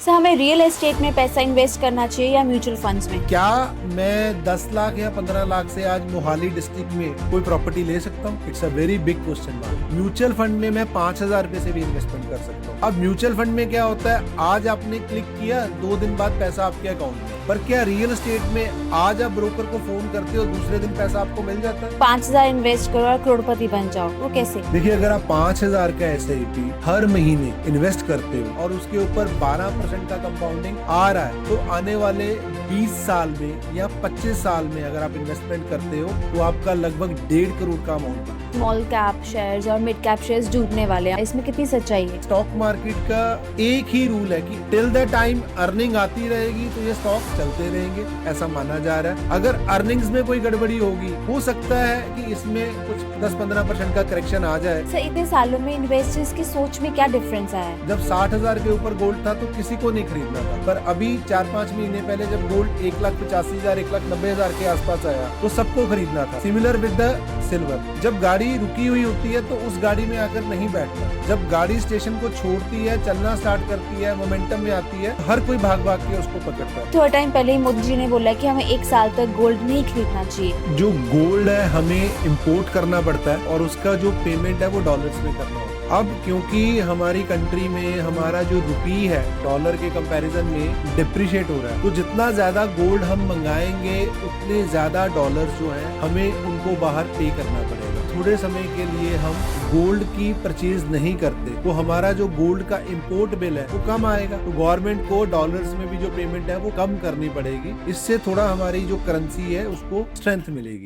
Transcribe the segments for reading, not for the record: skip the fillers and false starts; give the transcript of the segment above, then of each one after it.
Sir हमें real estate में पैसा इन्वेस्ट करना चाहिए या म्यूचुअल फंड्स में? क्या मैं 10 लाख या 15 लाख से आज मोहाली डिस्ट्रिक्ट में कोई प्रॉपर्टी ले सकता हूँ? It's a very big question mark. Mutual fund में मैं 5,000 रुपए से भी इन्वेस्टमेंट कर सकता हूँ। अब म्यूचुअल फंड में क्या होता है, आज आपने क्लिक किया, 2 दिन बाद पैसा आपके अकाउंट में। पर क्या रियल एस्टेट में आज आप ब्रोकर को फोन करते हो, दूसरे दिन पैसा आपको मिल जाता है? 5,000 इन्वेस्ट करो और करोड़पति बन जाओ, वो कैसे? देखिए, अगर आप 5,000 का SIP हर महीने इन्वेस्ट करते हो और उसके ऊपर 12% का कंपाउंडिंग आ रहा है, तो आने वाले 20 साल में या 25 साल में अगर आप इन्वेस्टमेंट करते हो तो आपका लगभग 1.5 करोड़ का अमाउंट है। स्मॉल कैप शेयर्स और मिड कैप शेयर्स डूबने वाले हैं, इसमें कितनी सच्चाई है? स्टॉक मार्केट का एक ही रूल है कि टिल द टाइम अर्निंग आती रहेगी तो ये स्टॉक चलते रहेंगे, ऐसा माना जा रहा है। अगर अर्निंग्स में कोई गड़बड़ी होगी, हो सकता है कि इसमें कुछ 10-15% का करेक्शन आ जाए। सर इतने सालों में इन्वेस्टर्स की सोच में क्या डिफरेंस आया है? जब 60,000 के ऊपर गोल्ड था तो किसी को नहीं खरीदना था, पर अभी 4-5 महीने पहले जब गोल्ड 1,85,000 1,90,000 के आसपास आया तो सबको खरीदना था। सिमिलर विद द सिल्वर, जब गाड़ी रुकी हुई होती है तो उस गाड़ी में आकर नहीं बैठता। जब गाड़ी स्टेशन को छोड़ती है, चलना स्टार्ट करती है, मोमेंटम में आती है, हर कोई भाग भाग के उसको पकड़ता है। थोड़ा टाइम पहले ही मोदी जी ने बोला कि हमें 1 साल तक गोल्ड नहीं खरीदना चाहिए। जो गोल्ड है हमें इंपोर्ट करना पड़ता है और उसका जो पेमेंट है वो डॉलर्स में करना होता है। अब क्योंकि हमारी कंट्री में हमारा जो रुपी है डॉलर के कंपैरिजन में डिप्रिशिएट हो रहा है, तो जितना ज्यादा गोल्ड हम मंगाएंगे उतने ज्यादा डॉलर्स जो है हमें उनको बाहर पे करना पड़ेगा। थोड़े समय के लिए हम गोल्ड की परचेज नहीं करते तो हमारा जो गोल्ड का इंपोर्ट बिल है वो कम आएगा, तो गवर्नमेंट को डॉलर्स में भी जो पेमेंट है वो कम करनी पड़ेगी। इससे थोड़ा हमारी जो करेंसी है उसको स्ट्रेंथ मिलेगी।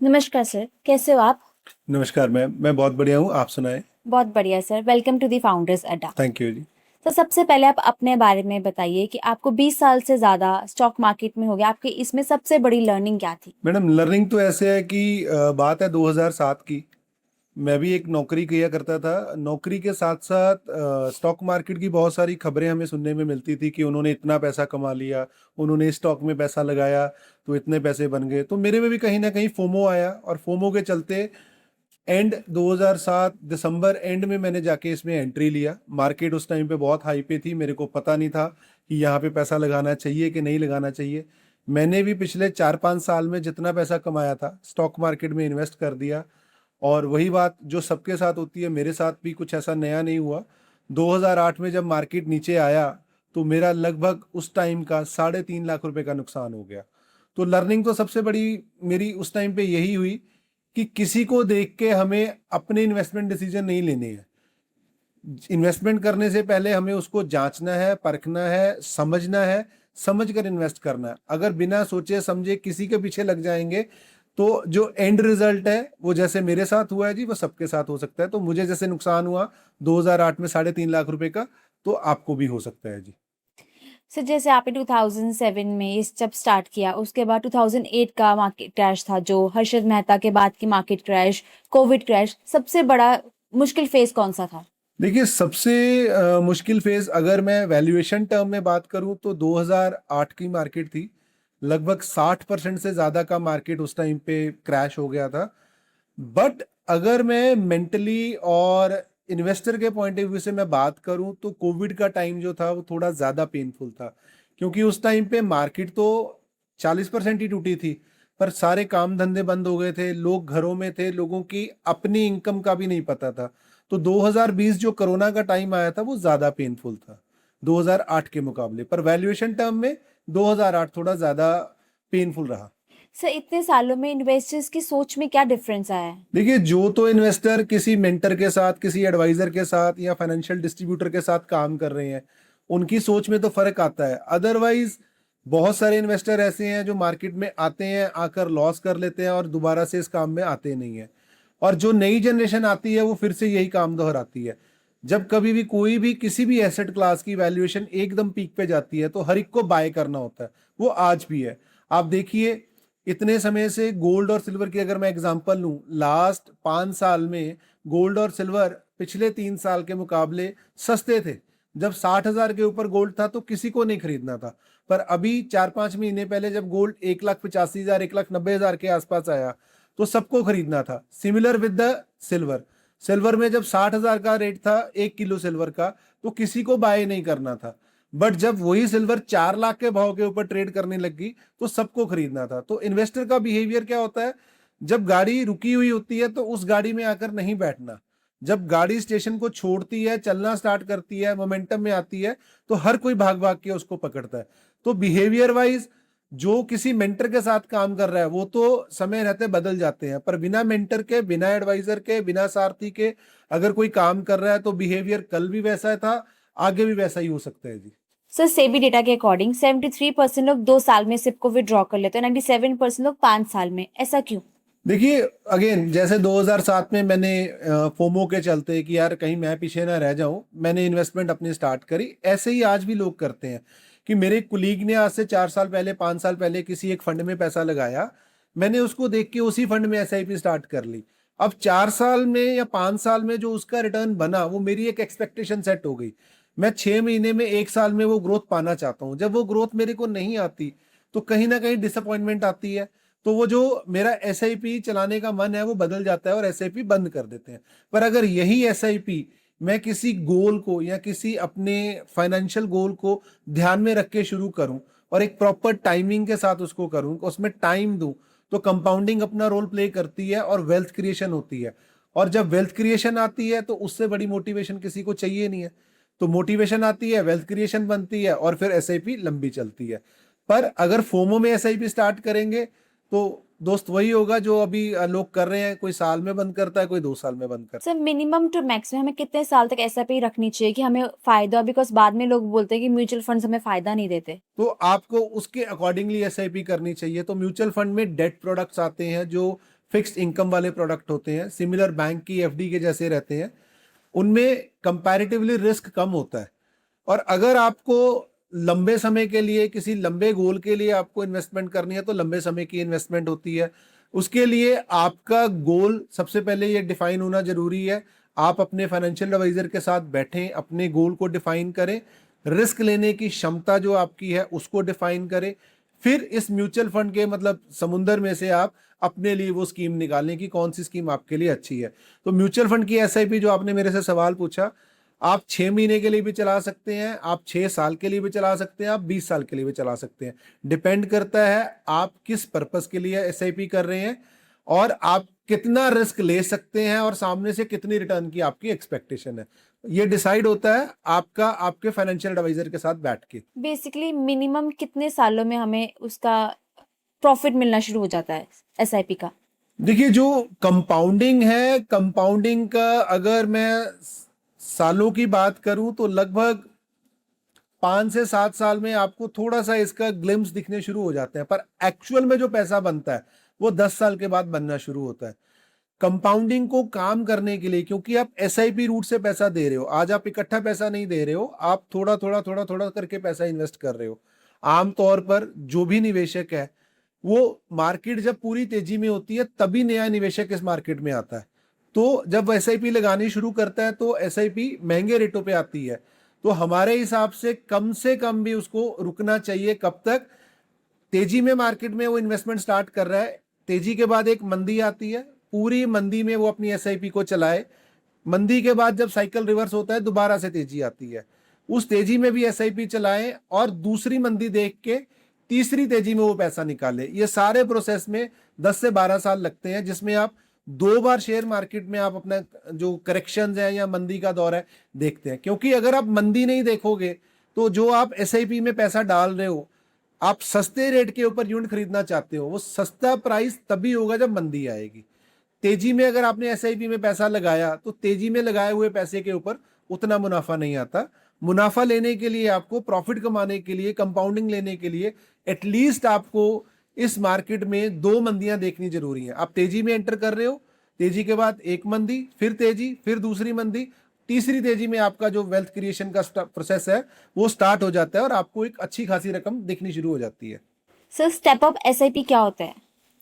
नमस्कार सर, कैसे हो आप? नमस्कार मैम, मैं बहुत बढ़िया हूँ, आप सुनाएं। बहुत बढ़िया sir, welcome to the founders Adda. Thank you ji. तो सबसे पहले आप अपने बारे में बताइए कि आपको 20 साल से ज्यादा स्टॉक मार्केट में हो गया, आपकी इसमें सबसे बड़ी लर्निंग क्या थी? मैडम, लर्निंग तो ऐसे है कि बात है 2007 की। मैं भी एक नौकरी किया करता था। नौकरी के साथ साथ स्टॉक मार्केट की बहुत सारी खबरें हमें सुनने में मिलती थी कि उन्होंने इतना पैसा कमा लिया, उन्होंने स्टॉक में पैसा लगाया तो इतने पैसे बन गए। तो मेरे में भी कहीं ना कहीं फोमो आया और फोमो के चलते एंड 2007 दिसंबर एंड में मैंने जाके इसमें एंट्री लिया। मार्केट उस टाइम पे बहुत हाई पे थी, मेरे को पता नहीं था कि यहाँ पे पैसा लगाना चाहिए कि नहीं लगाना चाहिए। मैंने भी पिछले 4-5 साल में जितना पैसा कमाया था स्टॉक मार्केट में इन्वेस्ट कर दिया। और वही बात जो सबके साथ होती है, मेरे साथ भी कुछ ऐसा नया नहीं हुआ। 2008 में जब मार्केट नीचे आया तो मेरा लगभग उस टाइम का 3.5 लाख रुपए का नुकसान हो गया। तो लर्निंग तो सबसे बड़ी मेरी उस टाइम पे यही हुई कि किसी को देख के हमें अपने इन्वेस्टमेंट डिसीजन नहीं लेने हैं। इन्वेस्टमेंट करने से पहले हमें उसको जांचना है, परखना है, समझना है, समझ कर इन्वेस्ट करना है। अगर बिना सोचे समझे किसी के पीछे लग जाएंगे तो जो एंड रिजल्ट है वो जैसे मेरे साथ हुआ है जी, वो सबके साथ हो सकता है। तो मुझे जैसे नुकसान हुआ 2008 में 3.5 लाख रुपए का, तो आपको भी हो सकता है जी। सर जैसे आपने 2007 में इस जब स्टार्ट किया, उसके बाद 2008 का मार्केट क्रैश था, जो हर्षद मेहता के बाद की मार्केट क्रैश, कोविड क्रैश, सबसे बड़ा मुश्किल फेज कौन सा था? देखिए, सबसे मुश्किल फेज अगर मैं वैल्यूएशन टर्म में बात करूं तो 2008 की मार्केट थी। लगभग 60% से ज़्यादा का मार्केट उस टाइम पे क्रैश हो गया था। बट अगर मैं मेंटली और इन्वेस्टर के पॉइंट ऑफ व्यू से मैं बात करूं तो कोविड का टाइम जो था वो थोड़ा ज़्यादा पेनफुल था, क्योंकि उस टाइम पे मार्केट तो 40% ही टूटी थी, पर सारे काम धंधे बंद हो गए थे, लोग घरों में थे, लोगों की अपनी इनकम का भी नहीं पता था। तो 2020 जो कोरोना का टाइम आया था वो ज़्यादा पेनफुल था 2008 के मुकाबले, पर वैल्यूएशन टर्म में 2008 थोड़ा ज़्यादा पेनफुल रहा। सर इतने सालों में इन्वेस्टर्स की सोच में क्या डिफरेंस आया है? देखिए, जो तो इन्वेस्टर किसी मेंटर के साथ, किसी एडवाइजर के साथ या फाइनेंशियल डिस्ट्रीब्यूटर के साथ काम कर रहे हैं, उनकी सोच में तो फर्क आता है। अदरवाइज बहुत सारे इन्वेस्टर ऐसे हैं जो मार्केट में आते हैं, आकर लॉस कर लेते हैं और दोबारा से इस काम में आते नहीं है। और जो नई जनरेशन आती है वो फिर से यही काम दोहराती है। जब कभी भी कोई भी किसी भी एसेट क्लास की वैल्यूएशन एकदम पीक पे जाती है तो हर एक को बाय करना होता है। वो आज भी है। आप देखिए, इतने समय से गोल्ड और सिल्वर की अगर मैं एग्जांपल लूं, लास्ट 5 साल में गोल्ड और सिल्वर पिछले 3 साल के मुकाबले सस्ते थे। जब 60,000 के ऊपर गोल्ड था तो किसी को नहीं खरीदना था, पर अभी 4-5 महीने पहले जब गोल्ड 1,85,000 1,90,000 के आसपास आया तो सबको खरीदना था। Similar with the silver, silver में जब 60,000 का रेट था 1 किलो सिल्वर का, तो किसी को बाय नहीं करना था। बट जब वही सिल्वर 4 लाख के भाव के ऊपर ट्रेड करने लगी तो सबको खरीदना था। तो इन्वेस्टर का बिहेवियर क्या होता है, जब गाड़ी रुकी हुई होती है तो उस गाड़ी में आकर नहीं बैठना। जब गाड़ी स्टेशन को छोड़ती है, चलना स्टार्ट करती है, मोमेंटम में आती है, तो हर कोई भाग भाग के उसको पकड़ता है। तो बिहेवियर वाइज जो किसी मेंटर के साथ काम कर रहा है वो तो समय रहते बदल जाते हैं, पर बिना मेंटर के, बिना एडवाइजर के, बिना सारथी के अगर कोई काम कर रहा है तो बिहेवियर कल भी वैसा था, आगे भी वैसा ही हो सकता है जी। सर सेबी डेटा के अकॉर्डिंग 73% लोग 2 साल में सिप को विड्रॉ कर लेते हैं, 97% लोग 5 साल में, ऐसा क्यों? देखिए अगेन, जैसे 2007 में मैंने फोमो के चलते कि यार कहीं मैं पीछे ना रह जाऊं, मैंने इन्वेस्टमेंट अपनी स्टार्ट करी। ऐसे ही आज भी लोग करते हैं कि मेरे कुलीग ने आज से 4 साल पहले, 5 साल पहले किसी एक फंड में पैसा लगाया, मैंने उसको देख के उसी फंड में एसआईपी स्टार्ट कर ली। अब 4 साल में या 5 साल में जो उसका रिटर्न बना वो मेरी एक एक्सपेक्टेशन सेट हो गई। मैं 6 महीने में, 1 साल में वो ग्रोथ पाना चाहता हूँ। जब वो ग्रोथ मेरे को नहीं आती तो कहीं ना कहीं डिसअपॉइंटमेंट आती है। तो वो जो मेरा एसआईपी चलाने का मन है वो बदल जाता है और एसआईपी बंद कर देते हैं। पर अगर यही एसआईपी मैं किसी गोल को या किसी अपने फाइनेंशियल गोल को ध्यान में रख के शुरू करूं और एक प्रॉपर टाइमिंग के साथ उसको करूं, उसमें टाइम दूं, तो कंपाउंडिंग अपना रोल प्ले करती है और वेल्थ क्रिएशन होती है। और जब वेल्थ क्रिएशन आती है तो उससे बड़ी मोटिवेशन किसी को चाहिए नहीं है। तो मोटिवेशन आती है, वेल्थ क्रिएशन बनती है और फिर एसआईपी लंबी चलती है। पर अगर फोमो में एसआईपी स्टार्ट करेंगे तो दोस्त वही होगा जो अभी लोग कर रहे हैं, कोई साल में बंद करता है, कोई 2 साल में बंद करता सर मिनिमम टू मैक्स में हमें कितने साल तक एसआईपी रखनी चाहिए कि हमें फायदा, बिकॉज बाद में लोग बोलते हैं कि म्यूचुअल फंड्स हमें फायदा नहीं देते। है। तो आपको उसके अकॉर्डिंगली एसआईपी करनी चाहिए। तो म्यूचुअल फंड में डेट प्रोडक्ट्स आते हैं जो फिक्स्ड इनकम वाले प्रोडक्ट होते हैं, सिमिलर बैंक की एफडी के जैसे रहते हैं। उनमें कंपैरेटिवली रिस्क कम होता है। और अगर आपको लंबे समय के लिए, किसी लंबे गोल के लिए आपको इन्वेस्टमेंट करनी है तो लंबे समय की इन्वेस्टमेंट होती है। उसके लिए आपका गोल सबसे पहले ये डिफाइन होना जरूरी है। आप अपने फाइनेंशियल एडवाइजर के साथ बैठें, अपने गोल को डिफाइन करें, रिस्क लेने की क्षमता जो आपकी है उसको डिफाइन करें। फिर इस म्यूचुअल फंड के मतलब समुंदर में से आप अपने लिए वो स्कीम निकालें कि कौन सी स्कीम आपके लिए अच्छी है। तो म्यूचुअल फंड की एसआईपी जो आपने मेरे से सवाल पूछा, आप 6 महीने के लिए भी चला सकते हैं, आप 6 साल के लिए भी चला सकते हैं, आप 20 साल के लिए भी चला सकते हैं। डिपेंड करता है आप किस पर्पस के लिए एसआईपी कर रहे हैं और आप कितना रिस्क ले सकते हैं और सामने से कितनी रिटर्न की आपकी एक्सपेक्टेशन है। ये डिसाइड होता है आपका, आपके फाइनेंशियल एडवाइजर के साथ बैठ के। बेसिकली मिनिमम कितने सालों में हमें उसका प्रॉफिट मिलना शुरू हो जाता है एसआईपी का? देखिए जो कंपाउंडिंग है, कंपाउंडिंग का अगर मैं सालों की बात करूं तो लगभग 5 से 7 साल में आपको थोड़ा सा इसका ग्लिम्स दिखने शुरू हो जाते हैं। पर एक्चुअल में जो पैसा बनता है वो 10 साल के बाद बनना शुरू होता है। कंपाउंडिंग को काम करने के लिए, क्योंकि आप एसआईपी रूट से पैसा दे रहे हो, आज आप इकट्ठा पैसा नहीं दे रहे हो, आप थोड़ा थोड़ा थोड़ा थोड़ा करके पैसा इन्वेस्ट कर रहे हो। आमतौर पर जो भी निवेशक है वो मार्केट जब पूरी तेजी में होती है तभी नया निवेशक इस मार्केट में आता है। तो जब एसआईपी लगानी शुरू करता है तो एसआईपी महंगे रेटों पे आती है। तो हमारे हिसाब से कम भी उसको रुकना चाहिए। कब तक? तेजी में मार्केट में वो इन्वेस्टमेंट स्टार्ट कर रहा है, तेजी के बाद एक मंदी आती है, पूरी मंदी में वो अपनी एसआईपी को चलाए। मंदी के बाद जब साइकिल रिवर्स होता है दोबारा से तेजी आती है, उस तेजी में भी एसआईपी चलाएं और दूसरी मंदी देख के तीसरी तेजी में वो पैसा निकाले। ये सारे प्रोसेस में 10 से 12 साल लगते हैं, जिसमें आप 2 बार शेयर मार्केट में आप अपना जो करेक्शन है या मंदी का दौर है देखते हैं। क्योंकि अगर आप मंदी नहीं देखोगे तो जो आप एसआईपी में पैसा डाल रहे हो, आप सस्ते रेट के ऊपर यूनिट खरीदना चाहते हो, वो सस्ता प्राइस तभी होगा जब मंदी आएगी। तेजी में अगर आपने एसआईपी में पैसा लगाया तो तेजी में लगाए हुए पैसे के ऊपर उतना मुनाफा नहीं आता। मुनाफा लेने के लिए, आपको प्रॉफिट कमाने के लिए, कंपाउंडिंग लेने के लिए एटलीस्ट आपको इस मार्केट में 2 मंदियां देखनी जरूरी है। आप तेजी में एंटर कर रहे हो, तेजी के बाद एक मंदी, फिर तेजी, फिर दूसरी मंदी, तीसरी तेजी में आपका जो वेल्थ क्रिएशन का प्रोसेस है वो स्टार्ट हो जाता है और आपको एक अच्छी खासी रकम दिखनी शुरू हो जाती है। सर स्टेप अप एसआईपी क्या होता है?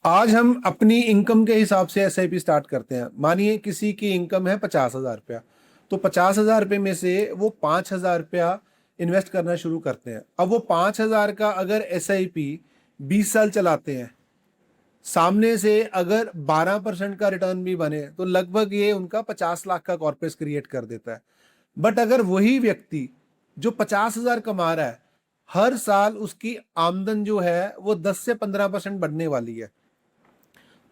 आज हम अपनी इनकम के हिसाब से एसआईपी स्टार्ट करते हैं। मानिए किसी की इनकम है 50,000 रुपया, तो 50,000 रुपये में से वो 5,000 रुपया इन्वेस्ट करना शुरू करते हैं। अब वो 5,000 का अगर एसआईपी 20 साल चलाते हैं, सामने से अगर 12% का रिटर्न भी बने तो लगभग ये उनका 50 लाख का कॉर्पस क्रिएट कर देता है। बट अगर वही व्यक्ति जो 50,000 कमा रहा है, हर साल उसकी आमदन जो है वो 10 से 15% बढ़ने वाली है,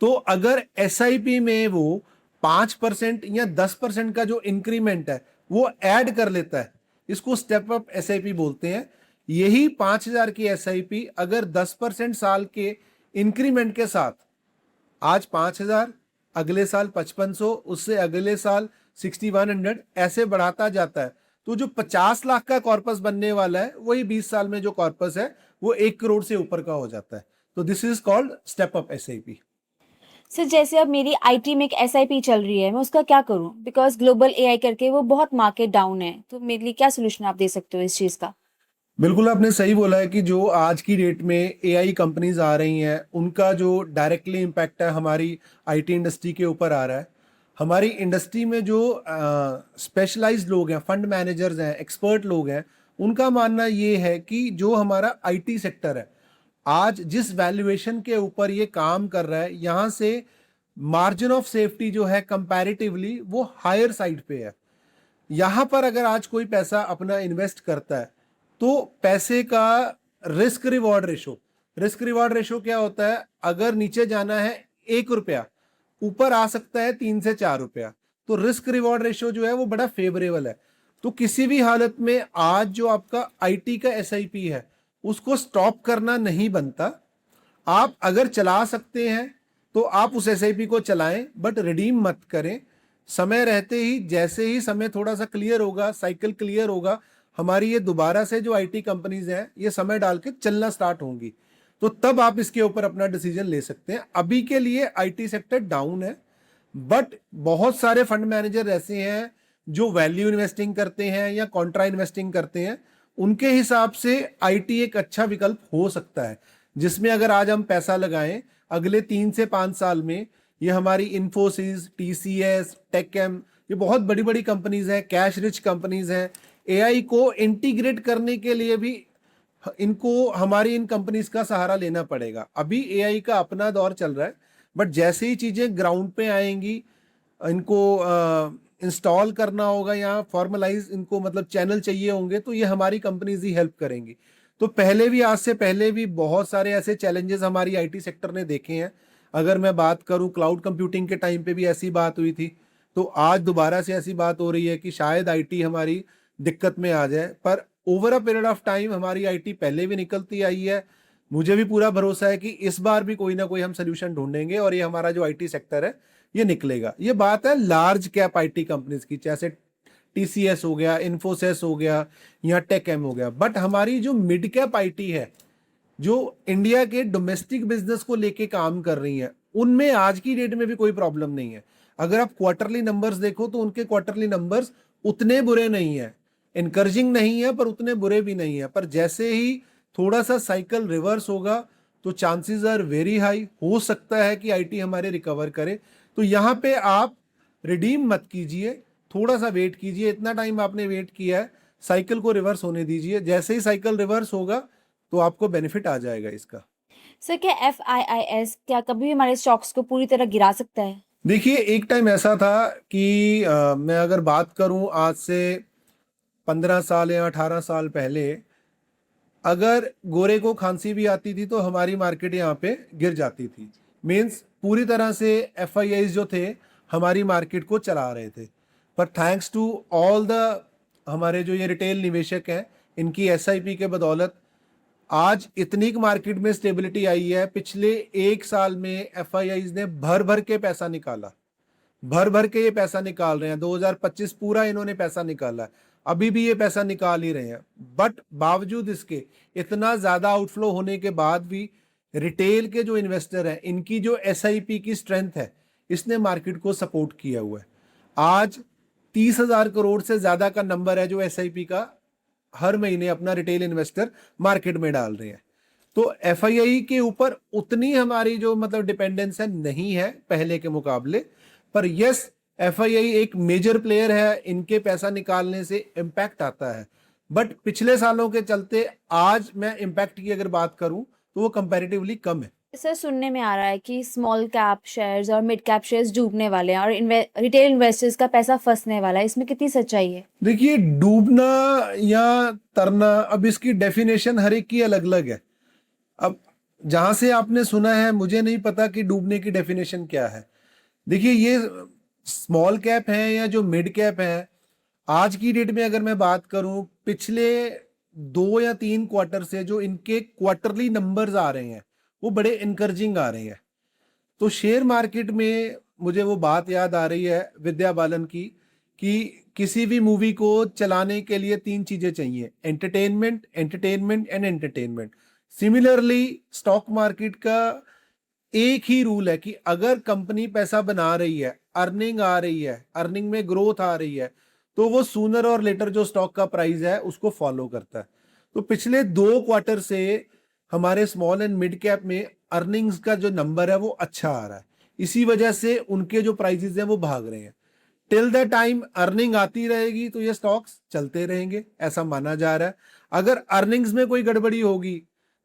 तो अगर एसआईपी में वो 5% या 10% का जो इंक्रीमेंट है वो ऐड कर लेता है, इसको स्टेप अप एसआईपी बोलते हैं। यही 5,000 की एसआईपी अगर 10% साल के इंक्रीमेंट के साथ आज 5,000, अगले साल 5500, उससे अगले साल 6100 ऐसे बढ़ाता जाता है, तो जो 50 लाख का कॉर्पस बनने वाला है वही 20 साल में जो कॉर्पस है वो 1 करोड़ से ऊपर का हो जाता है। तो this is called step up SIP. Sir जैसे अब मेरी आईटी में एक एसआईपी चल रही है, मैं उसका क्या करूं? बिकॉज ग्लोबल एआई करके वो बहुत मार्केट डाउन है, तो मेरे लिए क्या सोल्यूशन आप दे सकते हो इस चीज का? बिल्कुल आपने सही बोला है कि जो आज की डेट में एआई कंपनीज आ रही हैं उनका जो डायरेक्टली इम्पैक्ट है हमारी आईटी इंडस्ट्री के ऊपर आ रहा है। हमारी इंडस्ट्री में जो स्पेशलाइज्ड लोग हैं, फंड मैनेजर्स हैं, एक्सपर्ट लोग हैं, उनका मानना ये है कि जो हमारा आईटी सेक्टर है आज जिस वैल्यूएशन के ऊपर ये काम कर रहा है, यहाँ से मार्जिन ऑफ सेफ्टी जो है कंपैरेटिवली वो हायर साइड पे है। यहाँ पर अगर आज कोई पैसा अपना इन्वेस्ट करता है तो पैसे का रिस्क रिवॉर्ड रेशो क्या होता है? अगर नीचे जाना है 1 रुपया, ऊपर आ सकता है 3 से 4 रुपया, तो रिस्क रिवॉर्ड रेशो जो है वो बड़ा फेवरेबल है। तो किसी भी हालत में आज जो आपका आईटी का एसआईपी है उसको स्टॉप करना नहीं बनता। आप अगर चला सकते हैं तो आप उस एसआईपी को चलाएं, बट रिडीम मत करें। समय रहते ही, जैसे ही समय थोड़ा सा क्लियर होगा, साइकिल क्लियर होगा, हमारी ये दोबारा से जो आईटी कंपनीज हैं ये समय डाल के चलना स्टार्ट होंगी, तो तब आप इसके ऊपर अपना डिसीजन ले सकते हैं। अभी के लिए आईटी सेक्टर डाउन है, बट बहुत सारे फंड मैनेजर ऐसे हैं जो वैल्यू इन्वेस्टिंग करते हैं या कॉन्ट्रा इन्वेस्टिंग करते हैं, उनके हिसाब से आईटी एक अच्छा विकल्प हो सकता है, जिसमें अगर आज हम पैसा लगाएं अगले 3 से 5 साल में ये हमारी इन्फोसिस, टीसीएस, टेकएम, ये बहुत बड़ी बड़ी कंपनीज हैं, कैश रिच कंपनीज हैं। एआई को इंटीग्रेट करने के लिए भी इनको हमारी इन कंपनीज का सहारा लेना पड़ेगा। अभी एआई का अपना दौर चल रहा है, बट जैसे ही चीजें ग्राउंड पे आएंगी, इनको इंस्टॉल करना होगा या फॉर्मलाइज इनको मतलब चैनल चाहिए होंगे, तो ये हमारी कंपनीज ही हेल्प करेंगी। तो पहले भी, आज से पहले भी बहुत सारे ऐसे चैलेंजेस हमारी आईटी सेक्टर ने देखे हैं। अगर मैं बात करूं, क्लाउड कंप्यूटिंग के टाइम पे भी ऐसी बात हुई थी, तो आज दोबारा से ऐसी बात हो रही है कि शायद आईटी हमारी दिक्कत में आ जाए। पर over a period of time हमारी आईटी पहले भी निकलती आई है। मुझे भी पूरा भरोसा है कि इस बार भी कोई ना कोई हम सोल्यूशन ढूंढेंगे और ये हमारा जो आईटी सेक्टर है ये निकलेगा। ये बात है लार्ज कैप आईटी कंपनीज की, जैसे टीसीएस हो गया, इन्फोसिस हो गया या टेकएम हो गया। बट हमारी जो मिड कैप आईटी है, जो इंडिया के डोमेस्टिक बिजनेस को लेके काम कर रही है, उनमें आज की डेट में भी कोई प्रॉब्लम नहीं है। अगर आप क्वार्टरली नंबर्स देखो तो उनके क्वार्टरली नंबर्स उतने बुरे नहीं है, इनकरेजिंग नहीं है पर उतने बुरे भी नहीं है। पर जैसे ही थोड़ा सा साइकिल रिवर्स होगा तो चांसेस आर वेरी हाई, हो सकता है कि आईटी हमारे रिकवर करे। तो यहाँ पे आप रिडीम मत कीजिए, थोड़ा सा वेट कीजिए। इतना टाइम आपने वेट किया है, साइकिल को रिवर्स होने दीजिए। जैसे ही साइकिल रिवर्स होगा तो आपको बेनिफिट आ जाएगा इसका। सर क्या FIIS क्या कभी भी हमारे स्टॉक्स को पूरी तरह गिरा सकता है? देखिए, एक टाइम ऐसा था कि मैं अगर बात करूं आज से 15 साल या 18 साल पहले, अगर गोरे को खांसी भी आती थी तो हमारी मार्केट यहाँ पे गिर जाती थी। मीन्स पूरी तरह से FIIs जो थे हमारी मार्केट को चला रहे थे। पर थैंक्स टू ऑल द हमारे जो ये रिटेल निवेशक हैं, इनकी SIP के बदौलत आज इतनी मार्केट में स्टेबिलिटी आई है। पिछले 1 साल में FIIs ने भर भर के पैसा निकाला, भर भर के ये पैसा निकाल रहे हैं। 2025 पूरा इन्होंने पैसा निकाला है, अभी भी ये पैसा निकाल ही रहे हैं। बट बावजूद इसके, इतना ज्यादा आउटफ्लो होने के बाद भी रिटेल के जो इन्वेस्टर हैं, इनकी जो SIP की स्ट्रेंथ है, इसने मार्केट को सपोर्ट किया हुआ है। आज 30,000 करोड़ से ज्यादा का नंबर है जो SIP का हर महीने अपना रिटेल इन्वेस्टर मार्केट में डाल रहे हैं। तो FII के ऊपर उतनी हमारी जो मतलब डिपेंडेंस है नहीं है पहले के मुकाबले। पर यस, FII एक मेजर प्लेयर है, इनके पैसा निकालने से इम्पैक्ट आता है। बट पिछले सालों के चलते आज मैं इम्पैक्ट की अगर बात करूं तो वो कंपैरेटिवली कम है। सर सुनने में आ रहा है कि स्मॉल कैप शेयर्स और मिड कैप शेयर्स डूबने वाले हैं और रिटेल इन्वेस्टर्स का पैसा फंसने वाला है, इसमें कितनी सच्चाई है? देखिए, डूबना या तरना, अब इसकी डेफिनेशन हर एक की अलग अलग है। अब जहां से आपने सुना है, मुझे नहीं पता कि डूबने की डेफिनेशन क्या है। देखिए, ये स्मॉल कैप है या जो मिड कैप है, आज की डेट में अगर मैं बात करूं, पिछले 2 या 3 क्वार्टर से जो इनके क्वार्टरली नंबर्स आ रहे हैं वो बड़े इनकरेजिंग आ रहे हैं। तो शेयर मार्केट में मुझे वो बात याद आ रही है विद्या बालन की, कि किसी भी मूवी को चलाने के लिए 3 चीजें चाहिए: entertainment, entertainment and entertainment. Similarly stock market का एक ही रूल है कि अगर कंपनी पैसा बना रही है, अर्निंग आ रही है, अर्निंग में ग्रोथ आ रही है, तो वो सूनर और लेटर जो स्टॉक का प्राइस है उसको फॉलो करता है। तो पिछले 2 क्वार्टर से हमारे स्मॉल एंड मिड कैप में अर्निंग्स का जो नंबर है वो अच्छा आ रहा है। इसी वजह से उनके जो प्राइसेस हैं वो भाग रहे हैं। टिल द टाइम अर्निंग आती रहेगी तो ये स्टॉक्स चलते रहेंगे, ऐसा माना जा रहा है। अगर अर्निंग्स में कोई गड़बड़ी होगी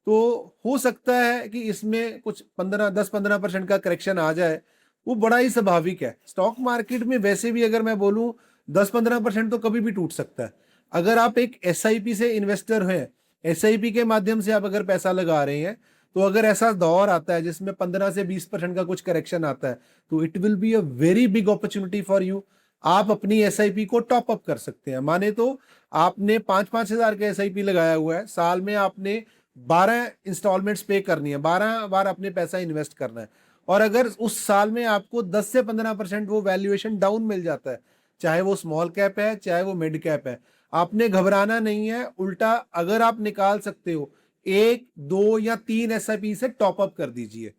तो हो सकता है कि इसमें कुछ 10-15% का करेक्शन आ जाए, वो बड़ा ही स्वाभाविक है। स्टॉक मार्केट में वैसे भी अगर मैं बोलूं, 10-15% तो कभी भी टूट सकता है। अगर आप एक एसआईपी से इन्वेस्टर हैं, एसआईपी के माध्यम से आप अगर पैसा लगा रहे हैं, तो अगर ऐसा दौर आता है जिसमें 15 से 20% का कुछ करेक्शन आता है, तो it will be a very big opportunity for you. आप अपनी एसआईपी को टॉप अप कर सकते हैं। माने तो आपने 5-5 हजार का एसआईपी लगाया हुआ है, साल में आपने 12 इंस्टॉलमेंट्स पे करनी है, 12 बार अपने पैसा इन्वेस्ट करना है। और अगर उस साल में आपको 10 से 15% वो वैल्यूएशन डाउन मिल जाता है, चाहे वो स्मॉल कैप है चाहे वो मिड कैप है, आपने घबराना नहीं है। उल्टा अगर आप निकाल सकते हो, 1, 2 या 3 एसआईपी से टॉप अप कर दीजिए।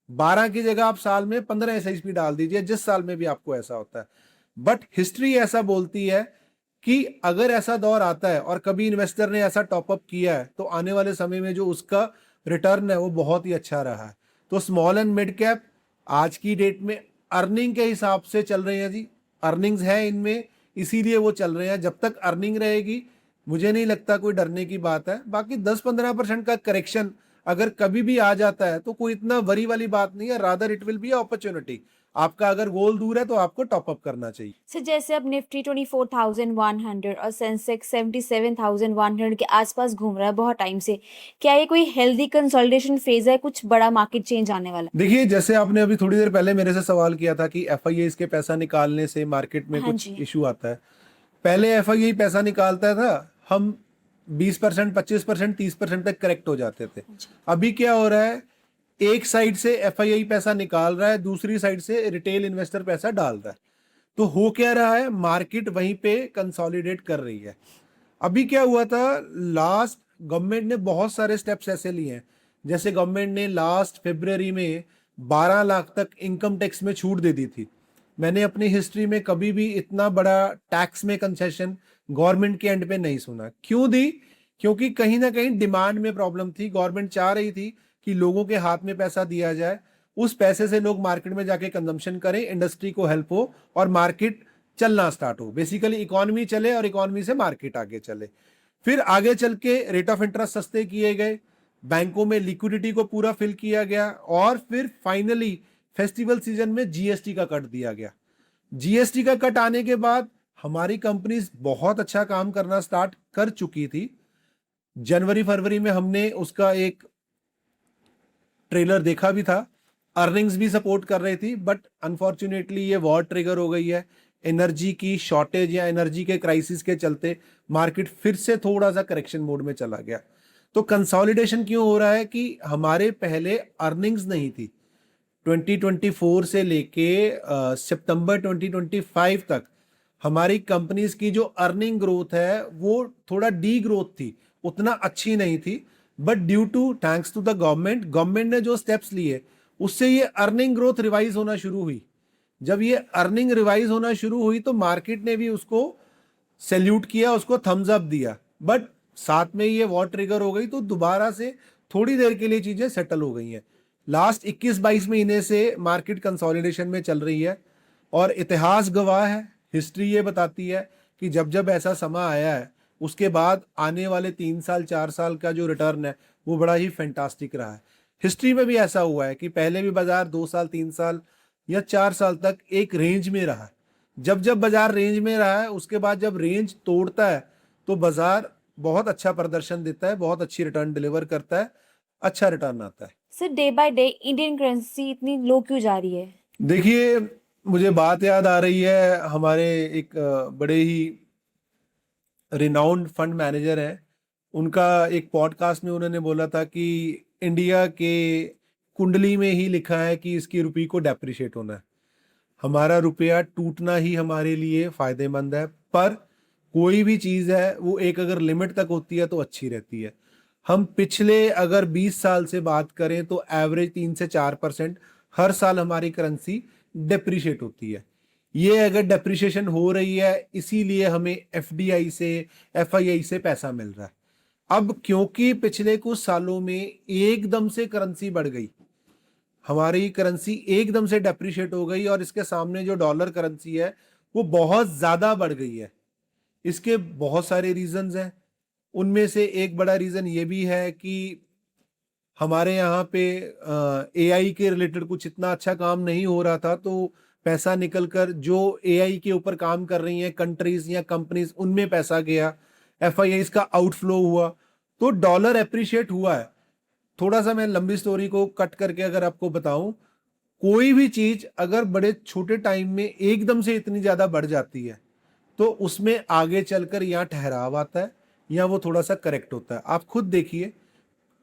12 की जगह आप साल में 15 एसआईपी डाल दीजिए, जिस साल में भी आपको ऐसा होता है। बट हिस्ट्री ऐसा बोलती है कि अगर ऐसा दौर आता है और कभी इन्वेस्टर ने ऐसा टॉपअप किया है, तो आने वाले समय में जो उसका रिटर्न है वो बहुत ही अच्छा रहा है। तो स्मॉल एंड मिड कैप आज की डेट में अर्निंग के हिसाब से चल रहे हैं जी। अर्निंग्स है इनमें, इसीलिए वो चल रहे हैं। जब तक अर्निंग रहेगी, मुझे नहीं लगता कोई डरने की बात है। बाकी 10-15% का करेक्शन अगर कभी भी आ जाता है तो कोई इतना वरी वाली बात नहीं है, rather it will be opportunity. आपका अगर गोल दूर है तो आपको टॉप अप करना चाहिए। सर जैसे अब निफ्टी 24,100 और सेंसेक्स 77,100 के आसपास घूम रहा है बहुत टाइम से, क्या ये कोई हेल्दी कंसोलिडेशन फेज है, कुछ बड़ा मार्केट चेंज आने वाला देखिए, जैसे आपने अभी थोड़ी देर पहले मेरे से सवाल किया था कि एफआईआई के पैसा निकालने से मार्केट में है? हाँ कुछ जी। इशू आता है। पहले एफआईआई पैसा निकालता था, हम 20%, 25%, 30% तक करेक्ट हो जाते थे। हाँ जी। अभी क्या हो रहा है, एक साइड से एफआईआई पैसा निकाल रहा है, दूसरी साइड से रिटेल इन्वेस्टर पैसा डाल रहा है। तो हो क्या रहा है, मार्केट वहीं पे कंसोलिडेट कर रही है। अभी क्या हुआ था, लास्ट गवर्नमेंट ने बहुत सारे स्टेप्स ऐसे लिए हैं। जैसे गवर्नमेंट ने लास्ट फरवरी में 12 लाख तक इनकम टैक्स में छूट दे दी थी। मैंने अपनी हिस्ट्री में कभी भी इतना बड़ा टैक्स में कंसेशन गवर्नमेंट के एंड पे नहीं सुना। क्यों दी? क्योंकि कहीं ना कहीं डिमांड में प्रॉब्लम थी। गवर्नमेंट चाह रही थी कि लोगों के हाथ में पैसा दिया जाए, उस पैसे से लोग मार्केट में जाके कंजम्पशन करें, इंडस्ट्री को हेल्प हो और मार्केट चलना स्टार्ट हो। बेसिकली इकोनॉमी चले और इकोनॉमी से मार्केट आगे चले। फिर आगे चल के रेट ऑफ इंटरेस्ट सस्ते किए गए, बैंकों में लिक्विडिटी को पूरा फिल किया गया, और फिर फाइनली फेस्टिवल सीजन में जीएसटी का कट दिया गया। जीएसटी का कट आने के बाद हमारी कंपनीज बहुत अच्छा काम करना स्टार्ट कर चुकी थी। जनवरी फरवरी में हमने उसका एक ट्रेलर देखा भी था, अर्निंग्स भी सपोर्ट कर रही थी। बट अनफॉर्चुनेटली ये वॉर ट्रिगर हो गई है। एनर्जी की शॉर्टेज या एनर्जी के क्राइसिस के चलते मार्केट फिर से थोड़ा सा करेक्शन मोड में चला गया। तो कंसोलिडेशन क्यों हो रहा है कि हमारे पहले अर्निंग्स नहीं थी। 2024 से लेके सितंबर 2025 तक हमारी कंपनीज की जो अर्निंग ग्रोथ है वो थोड़ा डी ग्रोथ थी, उतना अच्छी नहीं थी। But due to thanks to the government ने जो स्टेप्स लिए, उससे ये अर्निंग ग्रोथ रिवाइज होना शुरू हुई। जब ये अर्निंग रिवाइज होना शुरू हुई तो मार्केट ने भी उसको सैल्यूट किया, उसको थम्स अप दिया। बट साथ में ये वॉर ट्रिगर हो गई तो दोबारा से थोड़ी देर के लिए चीजें सेटल हो गई हैं। लास्ट 21-22 महीने से मार्केट कंसोलिडेशन में चल रही है, और इतिहास गवाह है, हिस्ट्री ये बताती है कि जब जब ऐसा समय आया है, उसके बाद आने वाले 3 साल 4 साल का जो रिटर्न है वो बड़ा ही फैंटास्टिक रहा है। हिस्ट्री में भी ऐसा हुआ है कि पहले भी बाजार 2 साल 3 साल या 4 साल तक एक रेंज में रहा है। जब जब बाजार रेंज में रहा है उसके बाद जब रेंज तोड़ता है तो बाजार बहुत अच्छा प्रदर्शन देता है, बहुत अच्छी रिटर्न डिलीवर करता है, अच्छा रिटर्न आता है। Sir day by day Indian currency इतनी लो क्यों जा रही है? देखिए, मुझे बात याद आ रही है, हमारे एक बड़े ही रिनाउंड फंड मैनेजर हैं, उनका एक पॉडकास्ट में उन्होंने बोला था कि इंडिया के कुंडली में ही लिखा है कि इसकी रुपये को डेप्रिशिएट होना है। हमारा रुपया टूटना ही हमारे लिए फायदेमंद है, पर कोई भी चीज़ है वो एक अगर लिमिट तक होती है तो अच्छी रहती है। हम पिछले अगर 20 साल से बात करें तो एवरेज 3 से 4% हर साल हमारी करेंसी डेप्रिशिएट होती है। ये अगर डेप्रिशिएशन हो रही है इसीलिए हमें एफडीआई से, एफआईआई से पैसा मिल रहा है। अब क्योंकि पिछले कुछ सालों में एकदम से करेंसी बढ़ गई, हमारी करेंसी एकदम से डेप्रिशिएट हो गई और इसके सामने जो डॉलर करेंसी है वो बहुत ज़्यादा बढ़ गई है। इसके बहुत सारे रीजंस हैं। उनमें से एक बड़ा रीज़न ये भी है कि हमारे यहाँ पे एआई के रिलेटेड कुछ इतना अच्छा काम नहीं हो रहा था, तो पैसा निकल कर जो एआई के ऊपर काम कर रही हैं कंट्रीज या कंपनीज उनमें पैसा गया, एफआईआईज का आउटफ्लो हुआ, तो डॉलर एप्रिशिएट हुआ है। थोड़ा सा मैं लंबी स्टोरी को कट करके अगर आपको बताऊं, कोई भी चीज अगर बड़े छोटे टाइम में एकदम से इतनी ज्यादा बढ़ जाती है तो उसमें आगे चलकर या ठहराव आता है या वो थोड़ा सा करेक्ट होता है। आप खुद देखिए,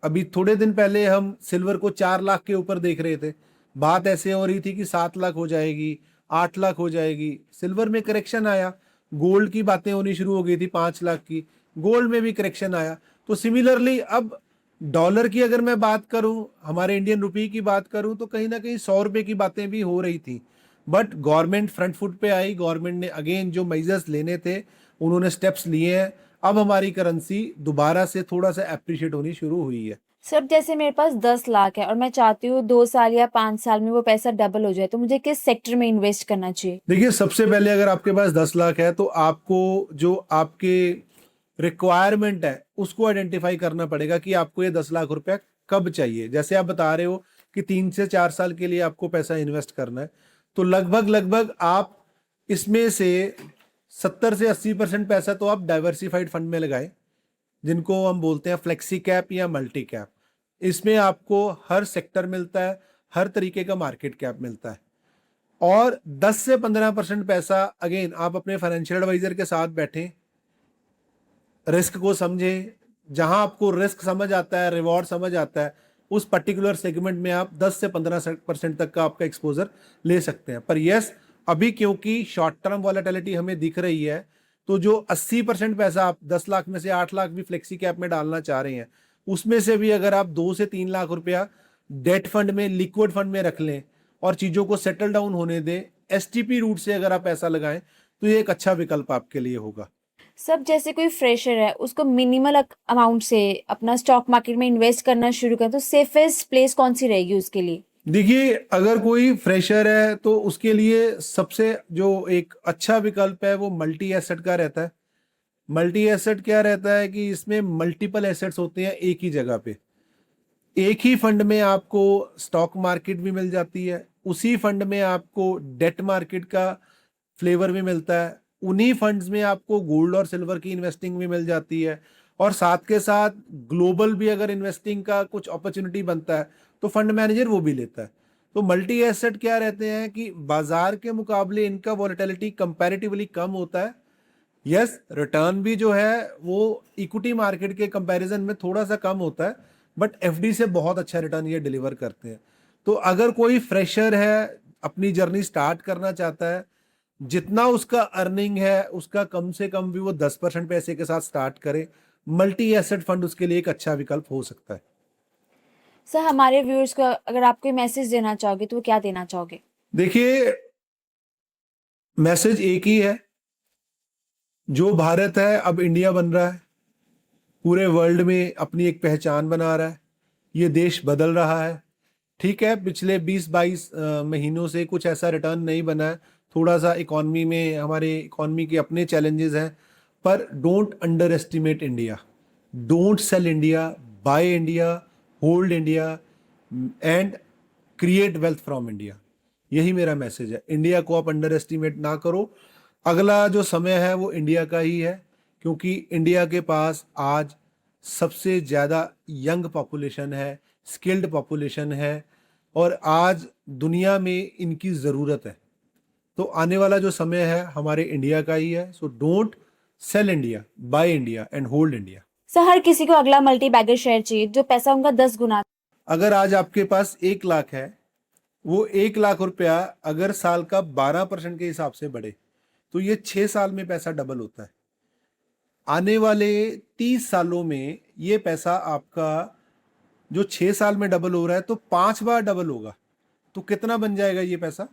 अभी थोड़े दिन पहले हम सिल्वर को 4 लाख के ऊपर देख रहे थे, बात ऐसे हो रही थी कि 7 लाख हो जाएगी, 8 लाख हो जाएगी, सिल्वर में करेक्शन आया। गोल्ड की बातें होनी शुरू हो गई थी 5 लाख की, गोल्ड में भी करेक्शन आया। तो सिमिलरली अब डॉलर की अगर मैं बात करूं, हमारे इंडियन रुपये की बात करूं, तो कहीं ना कहीं 100 रुपये की बातें भी हो रही थी, बट गवर्नमेंट फ्रंट फुट पे आई। गवर्नमेंट ने अगेन जो मेजर्स लेने थे उन्होंने स्टेप्स लिए हैं। अब हमारी करेंसी दोबारा से थोड़ा सा अप्रिशिएट होनी शुरू हुई है। सर जैसे मेरे पास 10 लाख है और मैं चाहती हूँ 2 साल या 5 साल में वो पैसा डबल हो जाए, तो मुझे किस सेक्टर में इन्वेस्ट करना चाहिए? देखिए, सबसे पहले अगर आपके पास 10 लाख है तो आपको जो आपके रिक्वायरमेंट है उसको आइडेंटिफाई करना पड़ेगा कि आपको ये 10 लाख रुपया कब चाहिए। जैसे आप बता रहे हो कि 3 से 4 साल के लिए आपको पैसा इन्वेस्ट करना है, तो लगभग लगभग आप इसमें से 70 से 80% पैसा तो आप डाइवर्सिफाइड फंड में लगाएं, जिनको हम बोलते हैं फ्लेक्सी कैप या मल्टी कैप। इसमें आपको हर सेक्टर मिलता है, हर तरीके का मार्केट कैप मिलता है। और 10 से 15% पैसा अगेन आप अपने फाइनेंशियल एडवाइजर के साथ बैठें, रिस्क को समझें। जहां आपको रिस्क समझ आता है, रिवॉर्ड समझ आता है, उस पर्टिकुलर सेगमेंट में आप 10 से 15% तक का आपका एक्सपोजर ले सकते हैं। पर यस, अभी क्योंकि शॉर्ट टर्म वॉलेटिलिटी हमें दिख रही है, तो जो 80% पैसा आप 10 लाख में से 8 लाख भी फ्लेक्सी कैप में डालना चाह रहे हैं, उसमें से भी अगर आप 2 से 3 लाख रुपया डेट फंड में, लिक्विड फंड में रख लें और चीज़ों को सेटल डाउन होने दें, एसटीपी रूट से अगर आप पैसा लगाएं, तो ये एक अच्छा विकल्प आपके लिए होगा। सब जैसे कोई फ्रेशर है उसको मिनिमल अमाउंट से अपना स्टॉक मार्केट में इन्वेस्ट करना शुरू करें, तो सेफेस्ट प्लेस कौन सी रहेगी उसके लिए? देखिए, अगर कोई फ्रेशर है तो उसके लिए सबसे जो एक अच्छा विकल्प है वो मल्टी एसेट का रहता है। मल्टी एसेट क्या रहता है कि इसमें मल्टीपल एसेट्स होते हैं एक ही जगह पे। एक ही फंड में आपको स्टॉक मार्केट भी मिल जाती है, उसी फंड में आपको डेट मार्केट का फ्लेवर भी मिलता है, उन्हीं फंड्स में आपको गोल्ड और सिल्वर की इन्वेस्टिंग भी मिल जाती है, और साथ के साथ ग्लोबल भी अगर इन्वेस्टिंग का कुछ अपॉर्चुनिटी बनता है तो फंड मैनेजर वो भी लेता है। तो मल्टी एसेट क्या रहते हैं कि बाजार के मुकाबले इनका वॉलेटिलिटी कंपैरेटिवली कम होता है। यस, रिटर्न भी जो है वो इक्विटी मार्केट के कंपैरिजन में थोड़ा सा कम होता है, बट एफडी से बहुत अच्छा रिटर्न ये डिलीवर करते हैं। तो अगर कोई फ्रेशर है, अपनी जर्नी स्टार्ट करना चाहता है, जितना उसका अर्निंग है उसका कम से कम भी वो 10% पैसे के साथ स्टार्ट करे, मल्टी एसेट फंड उसके लिए एक अच्छा विकल्प हो सकता है। सर हमारे व्यूअर्स को अगर आप कोई मैसेज देना चाहोगे तो वो क्या देना चाहोगे? देखिए, मैसेज एक ही है, जो भारत है अब इंडिया बन रहा है, पूरे वर्ल्ड में अपनी एक पहचान बना रहा है, ये देश बदल रहा है। ठीक है, पिछले 20-22 महीनों से कुछ ऐसा रिटर्न नहीं बना है, थोड़ा सा इकॉनमी में, हमारे इकॉनमी के अपने चैलेंजेस हैं, पर don't under estimate India, don't sell India, buy India, hold India. And create wealth from India. यही मेरा मैसेज है। इंडिया को आप अंडर एस्टिमेट ना करो। अगला जो समय है वो इंडिया का ही है, क्योंकि इंडिया के पास आज सबसे ज़्यादा यंग पॉपुलेशन है, स्किल्ड पॉपुलेशन है, और आज दुनिया में इनकी ज़रूरत है। तो आने वाला जो समय है हमारे इंडिया का ही है। So don't sell India, buy India and hold India. Sir हर किसी को अगला मल्टी बैगर शेयर चाहिए जो पैसा उनका 10 गुना। अगर आज आपके पास 1 लाख है, वो 1 लाख रुपया अगर साल का 12% के हिसाब से बढ़े तो ये 6 साल में पैसा डबल होता है। आने वाले 30 सालों में ये पैसा आपका जो 6 साल में डबल हो रहा है तो 5 बार डबल होगा। तो कितना बन जाएगा ये पैसा,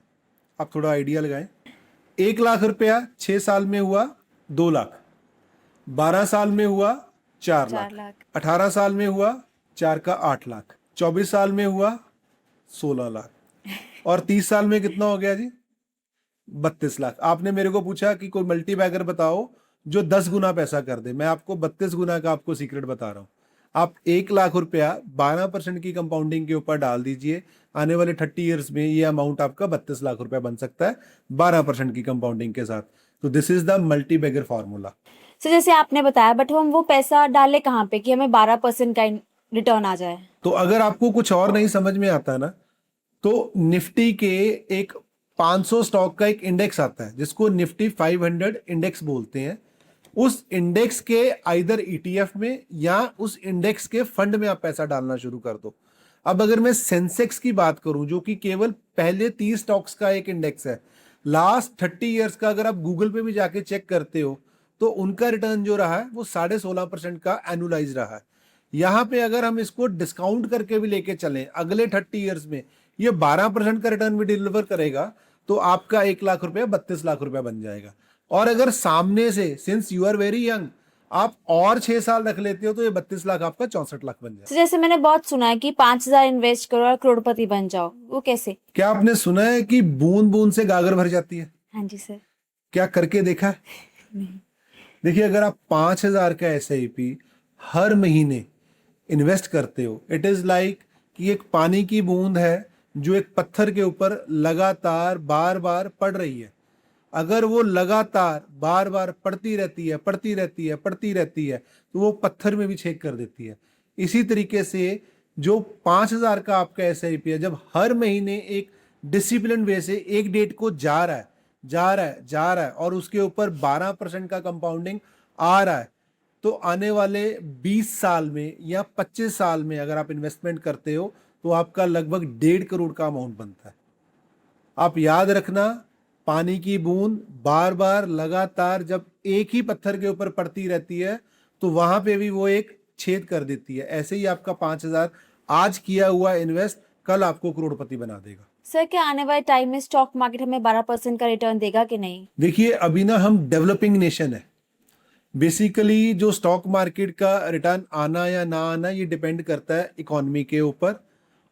आप थोड़ा आइडिया लगाएं। 1 लाख रुपया 6 साल में हुआ 2 लाख, 12 साल में हुआ 4 लाख, 4 लाख। 18 साल में हुआ 4 का 8 लाख, 24 साल में हुआ 16 लाख, और 30 साल में कितना हो गया जी? 32 लाख। आपने मेरे को पूछा कि कोई मल्टी बैगर बताओ जो 10 गुना पैसा कर दे। मैं आपको 32 गुना का आपको सीक्रेट बता रहा हूं। आप 1 लाख रुपया 12% की कंपाउंडिंग के ऊपर डाल दीजिए, आने वाले 30 ईयर्स में ये अमाउंट आपका 32 लाख रुपया बन सकता है 12% की कंपाउंडिंग के साथ। तो this is the multibagger formula. Sir जैसे आपने बताया, बट हम वो पैसा डाले कहाँ पे कि हमें 12% का रिटर्न आ जाए? तो अगर आपको कुछ और नहीं समझ में आता ना, तो निफ्टी के एक 500 स्टॉक का एक इंडेक्स आता है जिसको निफ्टी 500 इंडेक्स बोलते हैं। उस इंडेक्स के आइदर ईटीएफ में या उस इंडेक्स के फंड में आप पैसा डालना शुरू कर दो। अब अगर मैं सेंसेक्स की बात करूं, जो कि केवल पहले 30 स्टॉक्स का एक इंडेक्स है, लास्ट 30 ईयर्स का अगर आप गूगल पे भी जाके चेक करते हो तो उनका रिटर्न जो रहा है वो 16.5% का एनुलाइज रहा है। यहाँ पे अगर हम इसको डिस्काउंट करके भी लेके चलें, अगले 30 ईयर्स में ये 12% का रिटर्न भी डिलीवर करेगा, तो आपका 1 लाख रुपया 32 लाख रुपया बन जाएगा। और अगर सामने से, since you are very young, आप और 6 साल रख लेते हो तो ये 32 लाख आपका 64 लाख बन जाएगा। सर जैसे मैंने बहुत सुना है कि 5,000 इन्वेस्ट करो और करोड़पति बन जाओ, वो कैसे? क्या आपने सुना है कि बूंद बूंद से गागर भर जाती है? हाँ जी सर। क्या करके देखा है? नहीं। देखिए, अगर आप 5,000 का एसआईपी हर महीने इन्वेस्ट करते हो, इट इज लाइक कि एक पानी की बूंद है जो एक पत्थर के ऊपर लगातार बार बार पड़ रही है। अगर वो लगातार बार बार पड़ती रहती है, पड़ती रहती है, पड़ती रहती है, तो वो पत्थर में भी छेद कर देती है। इसी तरीके से जो 5,000 का आपका एसआईपी है, जब हर महीने एक डिसिप्लिन वे से एक डेट को जा रहा है, जा रहा है, जा रहा है, और उसके ऊपर 12% का कंपाउंडिंग आ रहा है, तो आने वाले 20 साल में या 25 साल में अगर आप इन्वेस्टमेंट करते हो तो आपका लगभग 1.5 करोड़ का अमाउंट बनता है। आप याद रखना, पानी की बूंद बार बार लगातार जब एक ही पत्थर के ऊपर पड़ती रहती है तो वहां पे भी वो एक छेद कर देती है। ऐसे ही आपका 5,000 आज किया हुआ इन्वेस्ट कल आपको करोड़पति बना देगा। सर क्या आने वाले टाइम में स्टॉक मार्केट हमें 12% का रिटर्न देगा कि नहीं? देखिए, अभी ना हम डेवलपिंग नेशन है। बेसिकली जो स्टॉक मार्केट का रिटर्न आना या ना आना ये डिपेंड करता है इकोनॉमी के ऊपर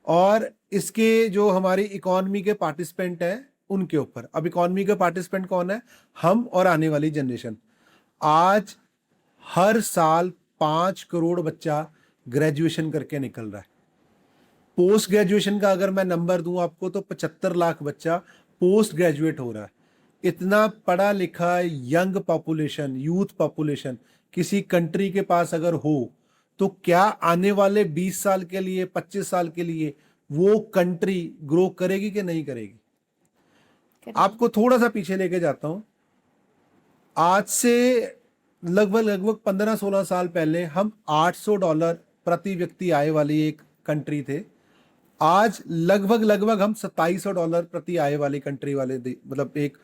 और इसके जो हमारी इकोनॉमी के पार्टिसिपेंट हैं उनके ऊपर। अब इकोनॉमी के पार्टिसिपेंट कौन है? हम और आने वाली जनरेशन। आज हर साल 5 करोड़ बच्चा ग्रेजुएशन करके निकल रहा है। पोस्ट ग्रेजुएशन का अगर मैं नंबर दूं आपको तो 75 लाख बच्चा पोस्ट ग्रेजुएट हो रहा है। इतना पढ़ा लिखा यंग पॉपुलेशन, यूथ पॉपुलेशन किसी कंट्री के पास अगर हो तो क्या आने वाले 20 साल के लिए, 25 साल के लिए वो कंट्री ग्रो करेगी कि नहीं करेगी? आपको थोड़ा सा पीछे लेके जाता हूं। आज से लगभग 15-16 साल पहले हम $800 प्रति व्यक्ति आय वाली एक कंट्री थे। आज लगभग हम $2700 प्रति आय वाली कंट्री वाले मतलब एक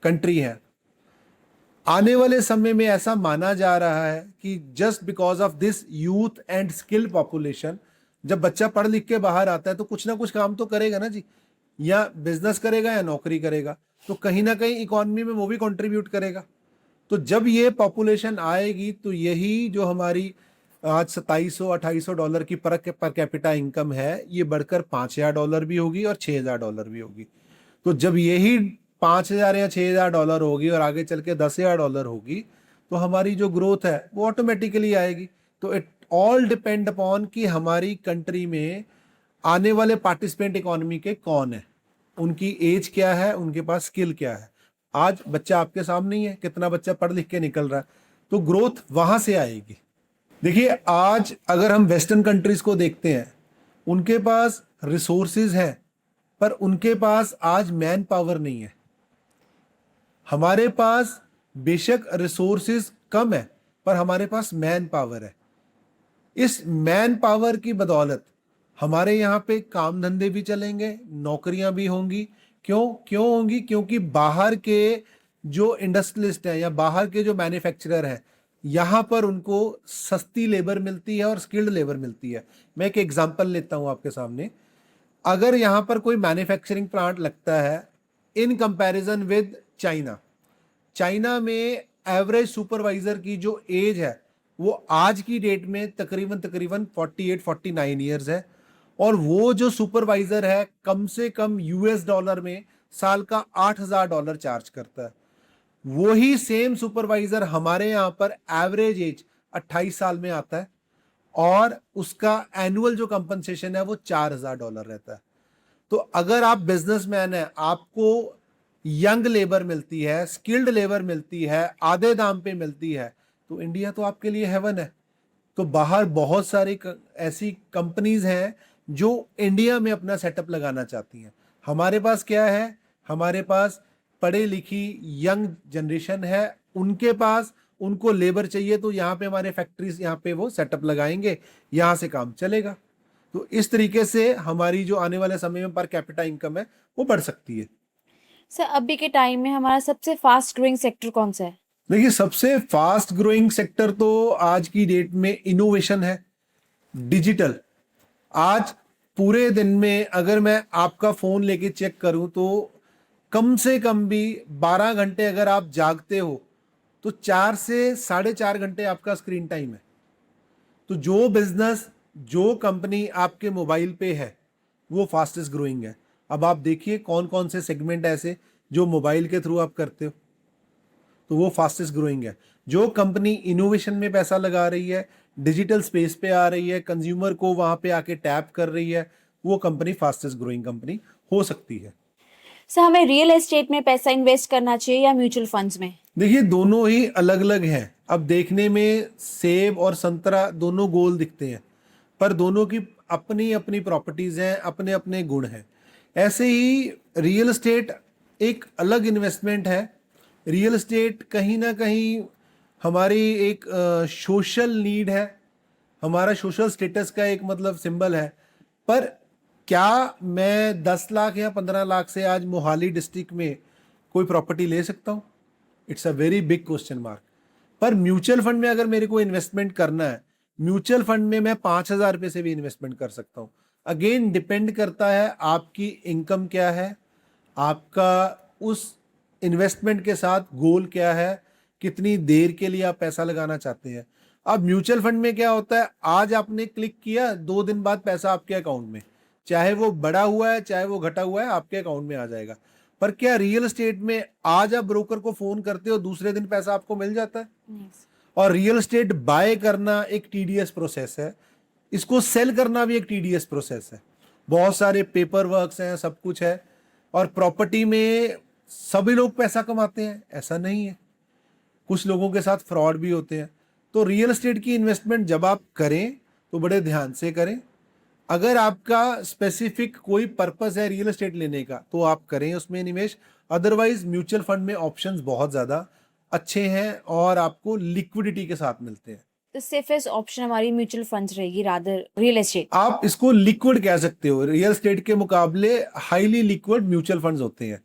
कंट्री है। आने वाले समय में ऐसा माना जा रहा है कि just because of this youth and skill population, जब बच्चा पढ़ लिख के बाहर आता है तो कुछ ना कुछ काम तो करेगा ना जी, या बिजनेस करेगा या नौकरी करेगा, तो कहीं ना कहीं इकोनॉमी में वो भी कंट्रीब्यूट करेगा। तो जब ये पॉपुलेशन आएगी तो यही जो हमारी आज $2700-2800 की पर कैपिटा इनकम है, ये बढ़कर $5,000 भी होगी और $6,000 भी होगी। तो जब यही 5,000 या $6,000 होगी और आगे चल के $10,000 होगी तो हमारी जो ग्रोथ है वो ऑटोमेटिकली आएगी। तो इट ऑल डिपेंड अपॉन कि हमारी कंट्री में आने वाले पार्टिसिपेंट इकोनॉमी के कौन है, उनकी एज क्या है, उनके पास स्किल क्या है। आज बच्चा आपके सामने ही है, कितना बच्चा पढ़ लिख के निकल रहा है, तो ग्रोथ वहां से आएगी। देखिए आज अगर हम वेस्टर्न कंट्रीज को देखते हैं, उनके पास रिसोर्सेज हैं पर उनके पास आज मैन पावर नहीं है। हमारे पास बेशक रिसोर्सेज कम है पर हमारे पास मैन पावर है। इस मैन पावर की बदौलत हमारे यहाँ पे काम धंधे भी चलेंगे, नौकरियां भी होंगी। क्यों होंगी? क्योंकि बाहर के जो इंडस्ट्रियलिस्ट हैं या बाहर के जो मैन्युफैक्चरर हैं, यहाँ पर उनको सस्ती लेबर मिलती है और स्किल्ड लेबर मिलती है। मैं एक एग्जांपल लेता हूँ आपके सामने। अगर यहाँ पर कोई मैन्युफैक्चरिंग प्लांट लगता है in comparison with China, China में एवरेज सुपरवाइजर की जो एज है वो आज की डेट में तकरीबन 48-49 ईयर्स है, और वो जो सुपरवाइजर है कम से कम यूएस डॉलर में साल का $8,000 चार्ज करता है। वही सेम सुपरवाइजर हमारे यहाँ पर एवरेज एज 28 साल में आता है और उसका एनुअल जो कंपनसेशन है वो $4,000 रहता है। तो अगर आप बिजनेसमैन हैं, आपको यंग लेबर मिलती है, स्किल्ड लेबर मिलती है, आधे दाम पे मिलती है, तो इंडिया तो आपके लिए हेवन है। तो बाहर बहुत सारी ऐसी कंपनीज हैं जो इंडिया में अपना सेटअप लगाना चाहती हैं। हमारे पास क्या है? हमारे पास पढ़े लिखी यंग जनरेशन है, उनके पास उनको लेबर चाहिए, तो यहाँ पे हमारे फैक्ट्रीज यहाँ पे वो सेटअप लगाएंगे, यहाँ से काम चलेगा। तो इस तरीके से हमारी जो आने वाले समय में पर कैपिटा इनकम है वो बढ़ सकती है। सर अभी के टाइम में हमारा सबसे फास्ट ग्रोइंग सेक्टर कौन सा है? देखिए सबसे फास्ट ग्रोइंग सेक्टर तो आज की डेट में इनोवेशन है, डिजिटल। आज पूरे दिन में अगर मैं आपका फोन लेके चेक करूं तो कम से कम भी 12 घंटे अगर आप जागते हो तो 4 से 4.5 घंटे आपका स्क्रीन टाइम है। तो जो बिजनेस, जो कंपनी आपके मोबाइल पे है वो फास्टेस्ट ग्रोइंग है। अब आप देखिए कौन कौन से सेगमेंट ऐसे जो मोबाइल के थ्रू आप करते हो, तो वो फास्टेस्ट ग्रोइंग है। जो कंपनी इनोवेशन में पैसा लगा रही है, डिजिटल स्पेस पे आ रही है, कंज्यूमर को वहां पे आके टैप कर रही है, वो कंपनी फास्टेस्ट ग्रोइंग कंपनी हो सकती है। सर हमें रियल एस्टेट में पैसा इन्वेस्ट करना चाहिए या म्यूचुअल फंड्स में? देखिए दोनों ही अलग अलग हैं। अब देखने में सेब और संतरा दोनों गोल दिखते हैं, पर दोनों की अपनी अपनी प्रॉपर्टीज हैं, अपने अपने गुण हैं। ऐसे ही रियल एस्टेट एक अलग इन्वेस्टमेंट है। रियल एस्टेट कहीं ना कहीं हमारी एक सोशल नीड है, हमारा सोशल स्टेटस का एक मतलब सिंबल है। पर क्या मैं 10 लाख या 15 लाख से आज मोहाली डिस्ट्रिक्ट में कोई प्रॉपर्टी ले सकता हूँ? It's a very big question mark. पर म्यूचुअल फंड में अगर मेरे को इन्वेस्टमेंट करना है, म्यूचुअल फंड में मैं 5,000 रुपये से भी इन्वेस्टमेंट कर सकता हूँ। अगेन डिपेंड करता है आपकी इनकम क्या है, आपका उस इन्वेस्टमेंट के साथ गोल क्या है, कितनी देर के लिए आप पैसा लगाना चाहते हैं। अब म्यूचुअल फंड में क्या होता है, आज आपने क्लिक किया, 2 दिन बाद पैसा आपके अकाउंट में, चाहे वो बढ़ा हुआ है चाहे वो घटा हुआ है, आपके अकाउंट में आ जाएगा। पर क्या रियल एस्टेट में आज आप ब्रोकर को फोन करते हो, दूसरे दिन पैसा आपको मिल जाता है? नहीं। और रियल एस्टेट बाय करना एक टीडीएस प्रोसेस है, इसको सेल करना भी एक टीडीएस प्रोसेस है। बहुत सारे पेपर वर्क्स हैं, सब कुछ है। और प्रॉपर्टी में सभी लोग पैसा कमाते हैं ऐसा नहीं है, कुछ लोगों के साथ फ्रॉड भी होते हैं। तो रियल एस्टेट की इन्वेस्टमेंट जब आप करें तो बड़े ध्यान से करें। अगर आपका स्पेसिफिक कोई पर्पस है रियल एस्टेट लेने का तो आप करें उसमें निवेश। अदरवाइज म्यूचुअल फंड में ऑप्शंस बहुत ज़्यादा अच्छे हैं और आपको लिक्विडिटी के साथ मिलते हैं। तो सेफेस्ट ऑप्शन हमारी म्यूचुअल फंड्स रहेगी रादर रियल एस्टेट। आप इसको लिक्विड कह सकते हो, रियल एस्टेट के मुकाबले हाईली लिक्विड म्यूचुअल फंड्स होते हैं।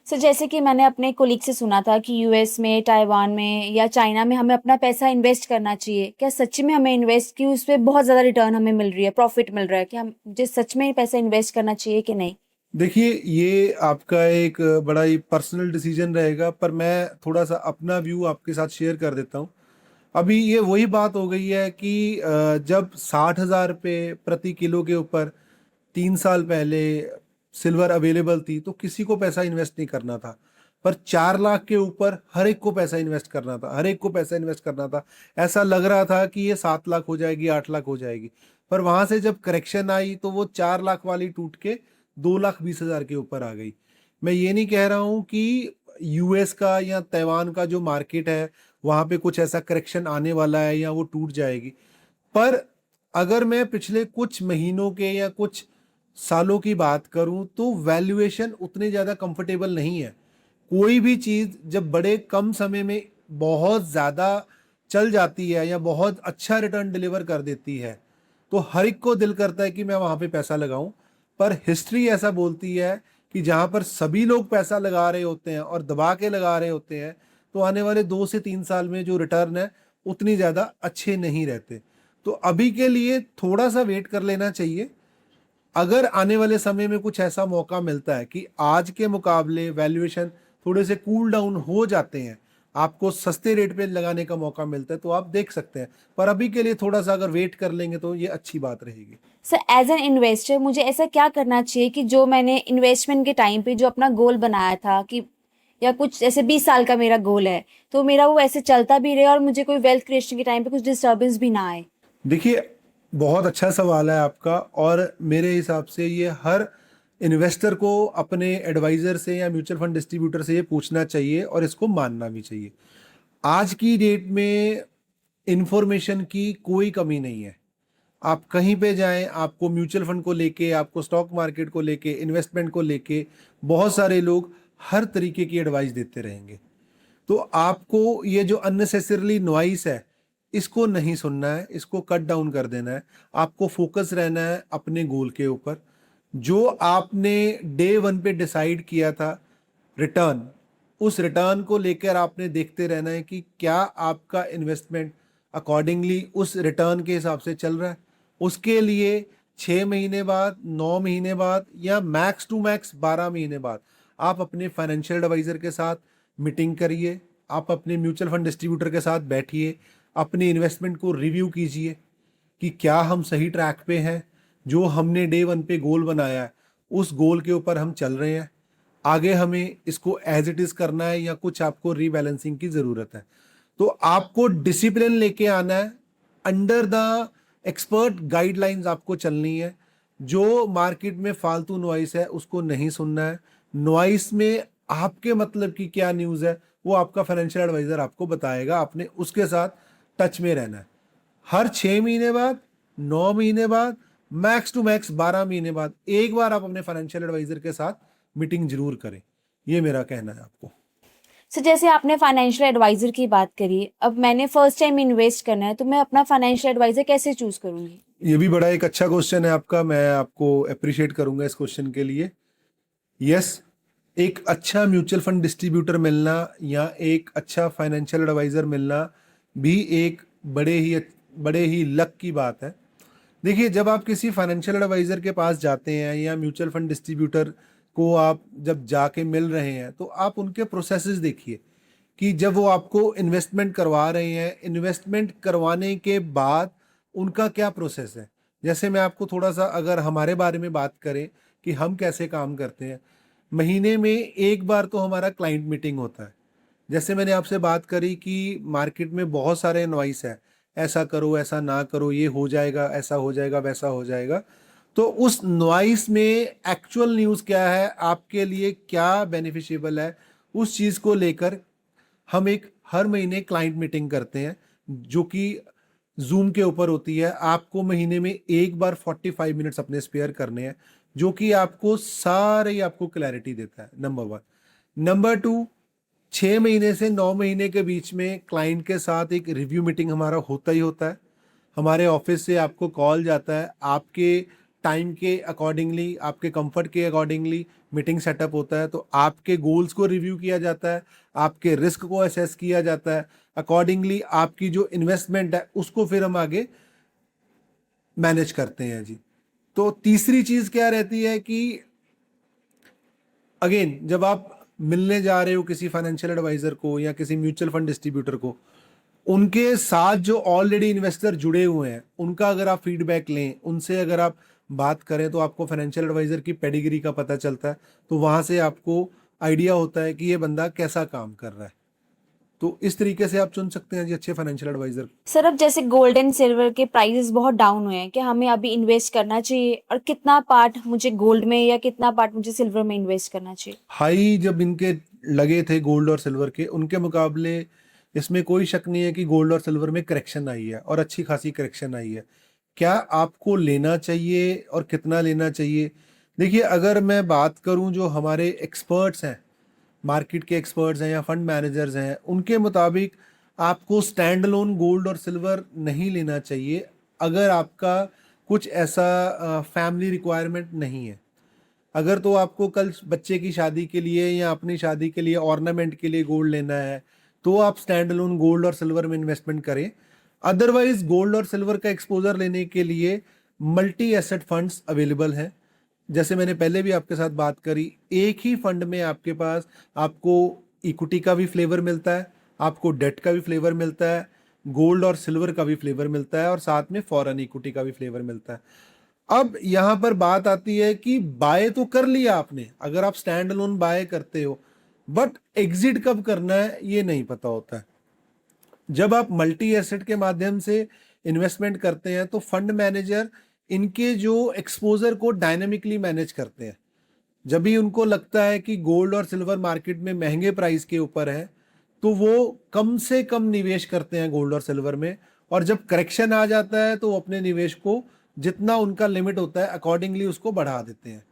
सर जैसे कि मैंने अपने कोलीग से सुना था कि यूएस में, ताइवान में या चाइना में हमें अपना पैसा इन्वेस्ट करना चाहिए। क्या सच में हमें इन्वेस्ट की उस पर बहुत ज़्यादा रिटर्न हमें मिल रही है, प्रॉफिट मिल रहा है? क्या मुझे सच में पैसा इन्वेस्ट करना चाहिए कि नहीं? देखिए ये आपका एक बड़ा ही पर्सनल डिसीजन रहेगा, पर मैं थोड़ा सा अपना व्यू आपके साथ शेयर कर देता हूँ। अभी ये वही बात हो गई है कि जब 60,000 रुपये प्रति किलो के ऊपर 3 साल पहले सिल्वर अवेलेबल थी तो किसी को पैसा इन्वेस्ट नहीं करना था। पर 4 लाख के ऊपर हर एक को पैसा इन्वेस्ट करना था, हर एक को पैसा इन्वेस्ट करना था। ऐसा लग रहा था कि ये 7 लाख हो जाएगी, 8 लाख हो जाएगी। पर वहां से जब करेक्शन आई तो वो 4 लाख वाली टूट के 2,20,000 के ऊपर आ गई। मैं ये नहीं कह रहा हूँ कि यूएस का या ताइवान का जो मार्केट है वहां पे कुछ ऐसा करेक्शन आने वाला है या वो टूट जाएगी, पर अगर मैं पिछले कुछ महीनों के या कुछ सालों की बात करूं तो वैल्यूएशन उतने ज़्यादा कंफर्टेबल नहीं है। कोई भी चीज़ जब बड़े कम समय में बहुत ज़्यादा चल जाती है या बहुत अच्छा रिटर्न डिलीवर कर देती है तो हर एक को दिल करता है कि मैं वहाँ पे पैसा लगाऊं। पर हिस्ट्री ऐसा बोलती है कि जहाँ पर सभी लोग पैसा लगा रहे होते हैं और दबा के लगा रहे होते हैं तो आने वाले 2 से 3 साल में जो रिटर्न है उतनी ज़्यादा अच्छे नहीं रहते। तो अभी के लिए थोड़ा सा वेट कर लेना चाहिए। अगर आने वाले समय में कुछ ऐसा मौका मिलता है कि आज के मुकाबले वैल्यूएशन थोड़े से कूल डाउन हो जाते हैं, आपको सस्ते रेट पे लगाने का मौका मिलता है तो आप देख सकते हैं, पर अभी के लिए थोड़ा सा अगर वेट कर लेंगे तो ये अच्छी बात रहेगी। सर एज एन इन्वेस्टर मुझे ऐसा क्या करना चाहिए कि जो मैंने इन्वेस्टमेंट के टाइम पे जो अपना गोल बनाया था कि या कुछ जैसे 20 साल का मेरा गोल है तो मेरा वो ऐसे चलता भी रहे और मुझे कोई वेल्थ क्रिएशन के टाइम पे कुछ डिस्टर्बेंस भी ना आए। देखिए, बहुत अच्छा सवाल है आपका, और मेरे हिसाब से ये हर इन्वेस्टर को अपने एडवाइज़र से या म्यूचुअल फंड डिस्ट्रीब्यूटर से ये पूछना चाहिए और इसको मानना भी चाहिए। आज की डेट में इंफॉर्मेशन की कोई कमी नहीं है। आप कहीं पे जाएं, आपको म्यूचुअल फंड को लेके, आपको स्टॉक मार्केट को लेके, इन्वेस्टमेंट को लेके बहुत सारे लोग हर तरीके की एडवाइस देते रहेंगे। तो आपको ये जो अननेसेसरली नॉइस है इसको नहीं सुनना है, इसको कट डाउन कर देना है। आपको फोकस रहना है अपने गोल के ऊपर। जो आपने डे वन पे डिसाइड किया था रिटर्न, उस रिटर्न को लेकर आपने देखते रहना है कि क्या आपका इन्वेस्टमेंट अकॉर्डिंगली उस रिटर्न के हिसाब से चल रहा है। उसके लिए 6 महीने बाद, 9 महीने बाद या मैक्स टू मैक्स 12 महीने बाद आप अपने फाइनेंशियल एडवाइज़र के साथ मीटिंग करिए, आप अपने म्यूचुअल फंड डिस्ट्रीब्यूटर के साथ बैठिए, अपने इन्वेस्टमेंट को रिव्यू कीजिए कि क्या हम सही ट्रैक पे हैं, जो हमने डे वन पे गोल बनाया है उस गोल के ऊपर हम चल रहे हैं, आगे हमें इसको एज इट इज़ करना है या कुछ आपको रीबैलेंसिंग की ज़रूरत है। तो आपको डिसिप्लिन लेके आना है, अंडर द एक्सपर्ट गाइडलाइंस आपको चलनी है। जो मार्केट में फालतू नॉइस है उसको नहीं सुनना है। नॉइस में आपके मतलब की क्या न्यूज़ है वो आपका फाइनेंशियल एडवाइज़र आपको बताएगा, आपने उसके साथ टच में रहना है। हर 6 महीने बाद, 9 महीने बाद, मैक्स टू मैक्स 12 महीने बाद एक बार आप अपने फाइनेंशियल एडवाइज़र के साथ मीटिंग जरूर करें। ये मेरा कहना है आपको। सर जैसे आपने फाइनेंशियल एडवाइजर की बात करी, अब मैंने फर्स्ट टाइम इन्वेस्ट करना है तो मैं अपना फाइनेंशियल एडवाइजर कैसे चूज करूंगी? ये भी बड़ा एक अच्छा क्वेश्चन है आपका, मैं आपको अप्रिशिएट करूंगा इस क्वेश्चन के लिए। यस, एक अच्छा म्यूचुअल फंड डिस्ट्रीब्यूटर मिलना या एक अच्छा फाइनेंशियल एडवाइज़र मिलना भी एक बड़े ही लक की बात है। देखिए, जब आप किसी फाइनेंशियल एडवाइज़र के पास जाते हैं या म्यूचुअल फंड डिस्ट्रीब्यूटर को आप जब जाके मिल रहे हैं तो आप उनके प्रोसेसेस देखिए कि जब वो आपको इन्वेस्टमेंट करवा रहे हैं, इन्वेस्टमेंट करवाने के बाद उनका क्या प्रोसेस है। जैसे मैं आपको थोड़ा सा अगर हमारे बारे में बात करें कि हम कैसे काम करते हैं, महीने में एक बार तो हमारा क्लाइंट मीटिंग होता है। जैसे मैंने आपसे बात करी कि मार्केट में बहुत सारे नॉइस है, ऐसा करो, ऐसा ना करो, ये हो जाएगा, ऐसा हो जाएगा, वैसा हो जाएगा। तो उस नॉइस में एक्चुअल न्यूज़ क्या है, आपके लिए क्या बेनिफिशियबल है, उस चीज़ को लेकर हम एक हर महीने क्लाइंट मीटिंग करते हैं जो कि जूम के ऊपर होती है। आपको महीने में एक बार 45 मिनट्स अपने स्पेयर करने हैं, जो कि आपको सारे आपको क्लैरिटी देता है, नंबर वन। नंबर टू, 6 महीने से 9 महीने के बीच में क्लाइंट के साथ एक रिव्यू मीटिंग हमारा होता ही होता है। हमारे ऑफिस से आपको कॉल जाता है, आपके टाइम के अकॉर्डिंगली, आपके कंफर्ट के अकॉर्डिंगली मीटिंग सेटअप होता है। तो आपके गोल्स को रिव्यू किया जाता है, आपके रिस्क को असेस किया जाता है, अकॉर्डिंगली आपकी जो इन्वेस्टमेंट है उसको फिर हम आगे मैनेज करते हैं जी। तो तीसरी चीज़ क्या रहती है कि अगेन, जब आप मिलने जा रहे हो किसी फाइनेंशियल एडवाइज़र को या किसी म्यूचुअल फंड डिस्ट्रीब्यूटर को, उनके साथ जो ऑलरेडी इन्वेस्टर जुड़े हुए हैं उनका अगर आप फीडबैक लें, उनसे अगर आप बात करें तो आपको फाइनेंशियल एडवाइज़र की पेडिग्री का पता चलता है। तो वहाँ से आपको आइडिया होता है कि ये बंदा कैसा काम कर रहा है। तो इस तरीके से आप चुन सकते हैं जी अच्छे फाइनेंशियल एडवाइजर। सर अब जैसे गोल्ड एंड सिल्वर के प्राइसेस बहुत डाउन हुए हैं, क्या हमें अभी इन्वेस्ट करना चाहिए, और कितना पार्ट मुझे गोल्ड में या कितना पार्ट मुझे सिल्वर में इन्वेस्ट करना चाहिए? हाई जब इनके लगे थे गोल्ड और सिल्वर के, उनके मुकाबले इसमें कोई शक नहीं है कि गोल्ड और सिल्वर में करेक्शन आई है और अच्छी खासी करेक्शन आई है। क्या आपको लेना चाहिए और कितना लेना चाहिए? देखिए, अगर मैं बात करूं जो हमारे एक्सपर्ट्स हैं, मार्केट के एक्सपर्ट्स हैं या फंड मैनेजर्स हैं, उनके मुताबिक आपको स्टैंड अलोन गोल्ड और सिल्वर नहीं लेना चाहिए अगर आपका कुछ ऐसा फैमिली रिक्वायरमेंट नहीं है। अगर तो आपको कल बच्चे की शादी के लिए या अपनी शादी के लिए ऑर्नामेंट के लिए गोल्ड लेना है तो आप स्टैंड अलोन गोल्ड और सिल्वर में इन्वेस्टमेंट करें। अदरवाइज गोल्ड और सिल्वर का एक्सपोजर लेने के लिए मल्टी एसेट फंड्स अवेलेबल हैं। जैसे मैंने पहले भी आपके साथ बात करी, एक ही फंड में आपके पास आपको इक्विटी का भी फ्लेवर मिलता है, आपको डेट का भी फ्लेवर मिलता है, गोल्ड और सिल्वर का भी फ्लेवर मिलता है और साथ में फॉरेन इक्विटी का भी फ्लेवर मिलता है। अब यहां पर बात आती है कि बाय तो कर लिया आपने, अगर आप स्टैंड अलोन बाय करते हो, बट एग्जिट कब करना है ये नहीं पता होता है। जब आप मल्टी एसेट के माध्यम से इन्वेस्टमेंट करते हैं तो फंड मैनेजर इनके जो एक्सपोजर को डायनेमिकली मैनेज करते हैं। जब भी उनको लगता है कि गोल्ड और सिल्वर मार्केट में महंगे प्राइस के ऊपर है तो वो कम से कम निवेश करते हैं गोल्ड और सिल्वर में, और जब करेक्शन आ जाता है तो वो अपने निवेश को जितना उनका लिमिट होता है अकॉर्डिंगली उसको बढ़ा देते हैं।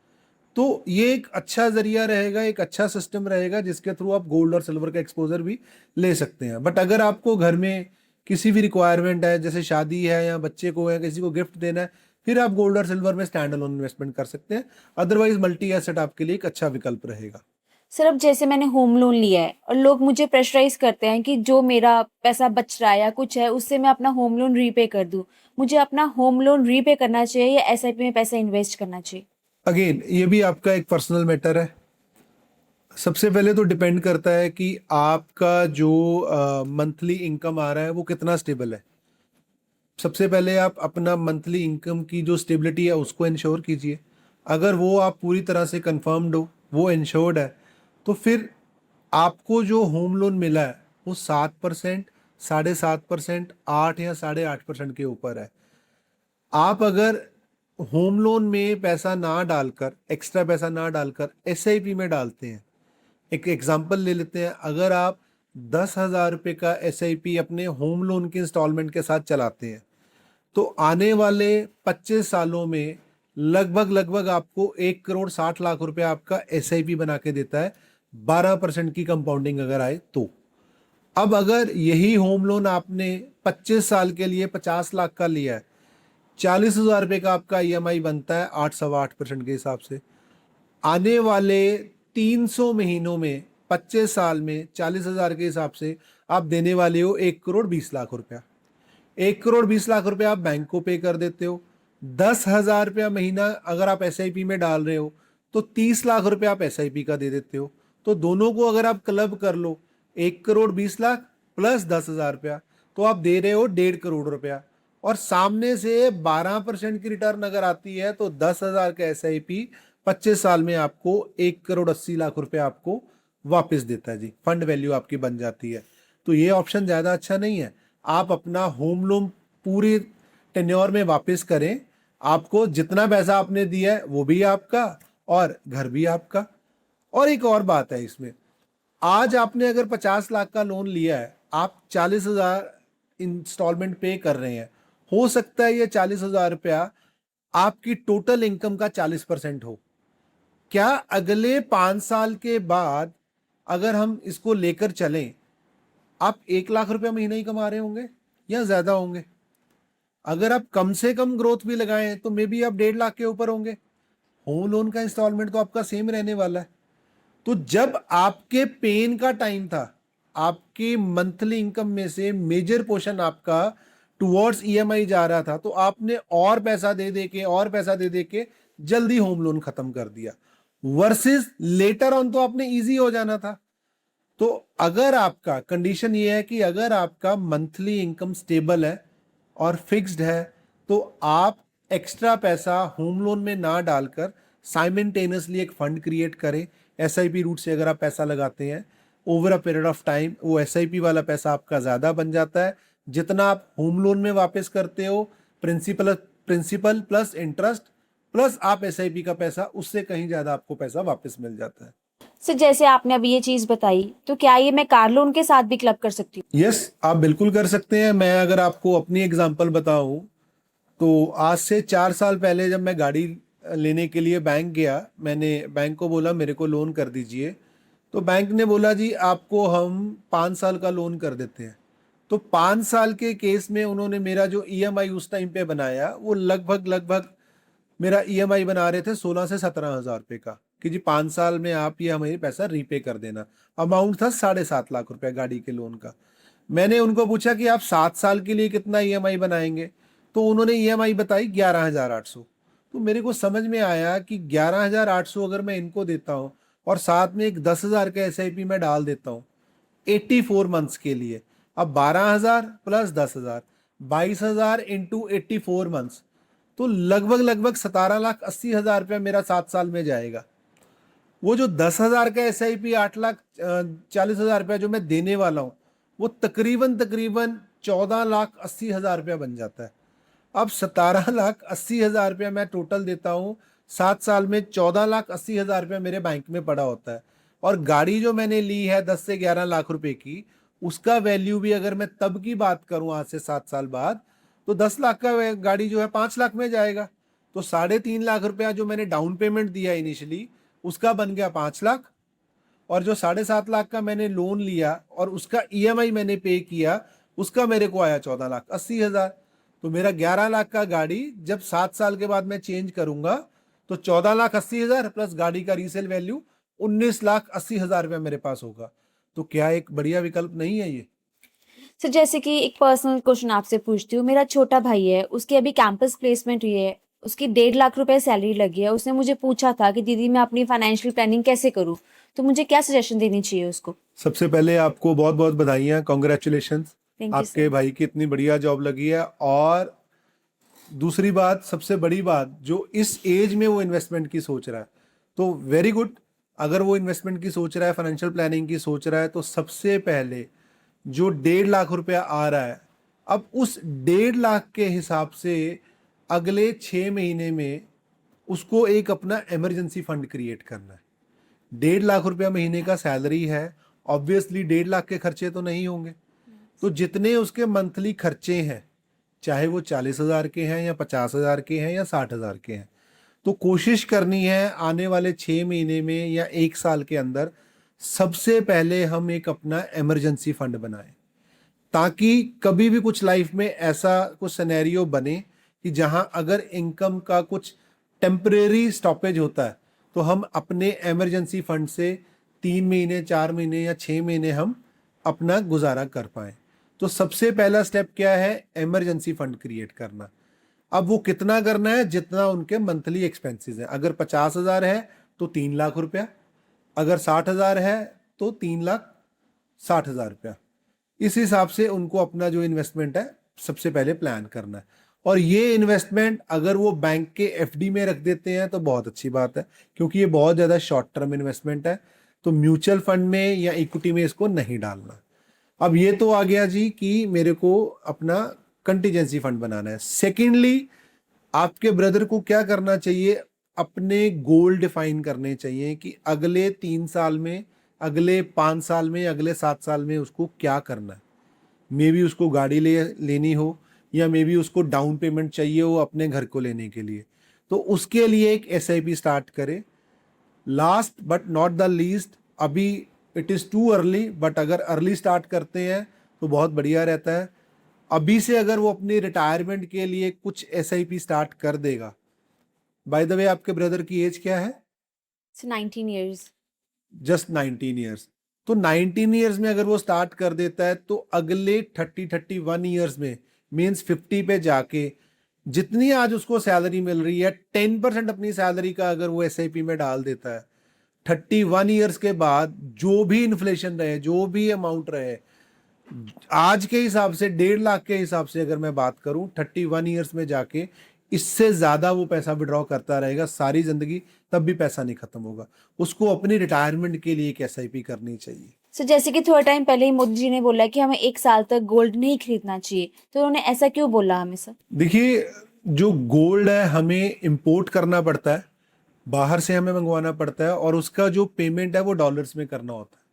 तो ये एक अच्छा जरिया रहेगा, एक अच्छा सिस्टम रहेगा जिसके थ्रू आप गोल्ड और सिल्वर का एक्सपोजर भी ले सकते हैं। बट अगर आपको घर में किसी भी रिक्वायरमेंट है, जैसे शादी है या बच्चे को है, किसी को गिफ्ट देना है, फिर आप गोल्ड और सिल्वर में स्टैंड अलोन इन्वेस्टमेंट कर सकते हैं। अदरवाइज मल्टी एसेट आपके लिए एक अच्छा विकल्प रहेगा। सर अब जैसे मैंने होम लोन लिया है और लोग मुझे प्रेशराइज करते हैं कि जो मेरा पैसा बच रहा है या कुछ है उससे मैं अपना होम लोन रीपे कर दूं, मुझे अपना होम लोन रीपे करना चाहिए या एसआईपी में पैसा इन्वेस्ट करना चाहिए? अगेन ये भी आपका एक पर्सनल मैटर है। सबसे पहले तो डिपेंड करता है कि आपका जो मंथली इनकम आ रहा है वो कितना स्टेबल है। सबसे पहले आप अपना मंथली इनकम की जो स्टेबिलिटी है उसको इंश्योर कीजिए। अगर वो आप पूरी तरह से कंफर्म्ड हो, वो इंश्योर्ड है, तो फिर आपको जो होम लोन मिला है वो 7%, 7.5%, 8 या 8.5% के ऊपर है। आप अगर होम लोन में पैसा ना डालकर, एक्स्ट्रा पैसा ना डालकर एसआईपी में डालते हैं, एक एग्जांपल ले लेते हैं, अगर आप 10,000 रुपये का एसआईपी अपने होम लोन के इंस्टॉलमेंट के साथ चलाते हैं तो आने वाले 25 सालों में लगभग लगभग आपको 1,60,00,000 रुपये आपका एसआईपी बना के देता है, 12% की कंपाउंडिंग अगर आए तो। अब अगर यही होम लोन आपने 25 साल के लिए 50 लाख का लिया है, 40,000 रुपये का आपका ईएमआई बनता है 8.8% के हिसाब से। आने वाले 300 महीनों में 25 साल में 40,000 के हिसाब से आप देने वाले हो 1,20,00,000 रुपया। 1,20,00,000 रुपया आप बैंक को पे कर देते हो। 10,000 रुपया महीना अगर आप एसआईपी में डाल रहे हो तो 30 लाख रुपया आप एसआईपी का दे देते हो। तो दोनों को अगर आप क्लब कर लो, 1,20,00,000 प्लस 10,000 रुपया, तो आप दे रहे हो 1,50,00,000 रुपया। और सामने से 12% की रिटर्न अगर आती है तो 10,000 का एसआईपी 25 साल में आपको 1,80,00,000 रुपया आपको वापस देता है जी। फंड वैल्यू आपकी बन जाती है। तो ये ऑप्शन ज़्यादा अच्छा नहीं है। आप अपना होम लोन पूरे टेन्योर में वापस करें, आपको जितना पैसा आपने दिया है वो भी आपका और घर भी आपका। और एक और बात है इसमें, आज आपने अगर 50 लाख का लोन लिया है, आप 40,000 इंस्टॉलमेंट पे कर रहे हैं, हो सकता है ये 40,000 रुपया आपकी टोटल इनकम का 40% हो। क्या अगले 5 साल के बाद अगर हम इसको लेकर चलें, आप 1,00,000 रुपया महीना ही कमा रहे होंगे या ज्यादा होंगे? अगर आप कम से कम ग्रोथ भी लगाएं तो मे बी आप 1.5 लाख के ऊपर होंगे। होम लोन का इंस्टॉलमेंट तो आपका सेम रहने वाला है। तो जब आपके पेन का टाइम था, आपके मंथली इनकम में से मेजर पोर्शन आपका टुवर्ड्स ईएमआई जा रहा था, तो आपने और पैसा दे दे के जल्दी होम लोन खत्म कर दिया, वर्सेस लेटर ऑन तो आपने इजी हो जाना था। तो अगर आपका कंडीशन ये है कि अगर आपका मंथली इनकम स्टेबल है और फिक्स्ड है, तो आप एक्स्ट्रा पैसा होम लोन में ना डालकर साइमल्टेनियसली एक फंड क्रिएट करें। एसआईपी रूट से अगर आप पैसा लगाते हैं, over a period of time वो एसआईपी वाला पैसा आपका ज़्यादा बन जाता है। जितना आप होम लोन में वापस करते हो, principal principal plus interest plus आप एसआईपी का पैसा, उससे कहीं ज़्यादा आपको पैसा वापस मिल जाता है। सर जैसे आपने अभी ये चीज़ बताई, तो क्या ये मैं कार लोन के साथ भी क्लब कर सकती हूँ? यस, आप बिल्कुल कर सकते हैं। मैं अगर आपको अपनी एग्जांपल बताऊं तो आज से 4 साल पहले जब मैं गाड़ी लेने के लिए बैंक गया, मैंने बैंक को बोला मेरे को लोन कर दीजिए, तो बैंक ने बोला जी आपको हम 5 साल का लोन कर देते हैं। तो 5 साल के केस में उन्होंने मेरा जो ईएमआई उस टाइम पे बनाया वो लगभग मेरा ईएमआई बना रहे थे 16 से 17 हज़ार रुपये का, कि जी 5 साल में आप ये हमें पैसा रीपे कर देना। अमाउंट था 7.5 लाख रुपया गाड़ी के लोन का। मैंने उनको पूछा कि आप 7 साल के लिए कितना ईएमआई बनाएंगे, तो उन्होंने ईएमआई बताई 11,800। तो मेरे को समझ में आया कि 11,800 अगर मैं इनको देता हूँ और साथ में एक 10,000 का एसआईपी में डाल देता हूँ 84 मंथ्स के लिए, अब 12,000 प्लस 10,000, 22,000 इंटू 84 मंथ्स, तो लगभग 17,80,000 रुपया मेरा 7 साल में जाएगा। वो जो 10,000 का एसआईपी 8,40,000 रुपया जो मैं देने वाला हूँ, वो तकरीबन 14,80,000 रुपया बन जाता है। अब 17,80,000 रुपया मैं टोटल देता हूँ, 7 साल में 14,80,000 रुपया मेरे बैंक में पड़ा होता है। और गाड़ी जो मैंने ली है 10 से 11 लाख रुपए की, उसका वैल्यू भी अगर मैं तब की बात करूं आज से 7 साल बाद, तो 10 लाख का गाड़ी जो है 5 लाख में जाएगा। तो 3.5 लाख रुपया जो मैंने डाउन पेमेंट दिया इनिशियली, उसका बन गया 5 लाख, और जो 7.5 लाख का मैंने लोन लिया और उसका ईएमआई मैंने पे किया, उसका मेरे को आया 14,80,000। तो मेरा 11 लाख का गाड़ी जब 7 साल के बाद मैं चेंज करूंगा तो 14,80,000 प्लस गाड़ी का रीसेल वैल्यू 19,80,000 रुपया मेरे पास होगा। तो क्या एक बढ़िया विकल्प नहीं है ये? सर जैसे कि एक पर्सनल क्वेश्चन आपसे पूछती हूँ, मेरा छोटा भाई है, उसकी अभी कैंपस प्लेसमेंट हुई है, उसकी 1.5 लाख रुपए सैलरी लगी है। उसने मुझे पूछा था कि दीदी मैं अपनी फाइनेंशियल प्लानिंग कैसे करूँ, तो मुझे क्या सजेशन देनी चाहिए उसको? सबसे पहले आपको बहुत बहुत बधाइयाँ, कॉन्ग्रेचुलेशंस, थैंक यू आपके सर। भाई की इतनी बढ़िया जॉब लगी है। और दूसरी बात, सबसे बड़ी बात, जो इस एज में वो इन्वेस्टमेंट की सोच रहा है, तो वेरी गुड। अगर वो इन्वेस्टमेंट की सोच रहा है, फाइनेंशियल प्लानिंग की सोच रहा है, तो सबसे पहले जो 1.5 लाख रुपया आ रहा है, अब उस 1.5 लाख के हिसाब से अगले 6 महीने में उसको एक अपना इमरजेंसी फंड क्रिएट करना है। 1.5 लाख रुपया महीने का सैलरी है, ऑब्वियसली 1.5 लाख के खर्चे तो नहीं होंगे। तो जितने उसके मंथली खर्चे हैं, चाहे वो 40,000 के हैं या 50,000 के हैं या 60,000 के हैं, तो कोशिश करनी है आने वाले 6 महीने में या 1 साल के अंदर सबसे पहले हम एक अपना इमरजेंसी फंड बनाएं, ताकि कभी भी कुछ लाइफ में ऐसा कुछ सिनेरियो बने कि जहां अगर इनकम का कुछ टेम्परेरी स्टॉपेज होता है, तो हम अपने इमरजेंसी फंड से 3 महीने, 4 महीने या 6 महीने हम अपना गुजारा कर पाएं। तो सबसे पहला स्टेप क्या है? इमरजेंसी फंड क्रिएट करना। अब वो कितना करना है? जितना उनके मंथली एक्सपेंसेस है। अगर 50,000 है तो 3 लाख रुपया, अगर 60,000 है तो 3,60,000 रुपया। इस हिसाब से उनको अपना जो इन्वेस्टमेंट है सबसे पहले प्लान करना है। और ये इन्वेस्टमेंट अगर वो बैंक के एफडी में रख देते हैं तो बहुत अच्छी बात है, क्योंकि ये बहुत ज़्यादा शॉर्ट टर्म इन्वेस्टमेंट है। तो म्यूचुअल फंड में या इक्विटी में इसको नहीं डालना। अब ये तो आ गया जी कि मेरे को अपना कंटीजेंसी फंड बनाना है। सेकेंडली, आपके ब्रदर को क्या करना चाहिए? अपने गोल डिफाइन करने चाहिए कि अगले 3 साल में, अगले 5 साल में, अगले 7 साल में उसको क्या करना है। मे बी उसको गाड़ी लेनी हो, या मे बी उसको डाउन पेमेंट चाहिए हो अपने घर को लेने के लिए, तो उसके लिए एक एसआईपी स्टार्ट करे। Last but not the least, अभी it is too early, but अगर अर्ली स्टार्ट करते हैं तो बहुत बढ़िया रहता है। अभी से अगर वो अपनी रिटायरमेंट के लिए कुछ एसआईपी स्टार्ट कर देगा। बाय द वे, आपके ब्रदर की एज क्या है? Sir 19 years. Just 19 years. तो 19 ईयर्स में अगर वो स्टार्ट कर देता है तो अगले 31 ईयर्स में, मीन्स 50 पे जाके, जितनी आज उसको सैलरी मिल रही है 10% अपनी सैलरी का अगर वो एसआईपी में डाल देता है, 31 ईयर्स के बाद जो भी इन्फ्लेशन रहे, जो भी अमाउंट रहे, आज के हिसाब से 1.5 लाख के हिसाब से अगर मैं बात करूं, 31 ईयर्स में जाके इससे ज्यादा वो पैसा विड्रॉ करता रहेगा सारी जिंदगी, तब भी पैसा नहीं खत्म होगा। उसको अपनी रिटायरमेंट के लिए एक एसआईपी करनी चाहिए। सो जैसे कि थोड़ा टाइम पहले ही मोदी जी ने बोला कि हमें 1 साल तक गोल्ड नहीं खरीदना चाहिए, तो उन्होंने ऐसा क्यों बोला हमें सर? देखिए, जो गोल्ड है हमें इंपोर्ट करना पड़ता है, बाहर से हमें मंगवाना पड़ता है, और उसका जो पेमेंट है वो डॉलर्स में करना होता है।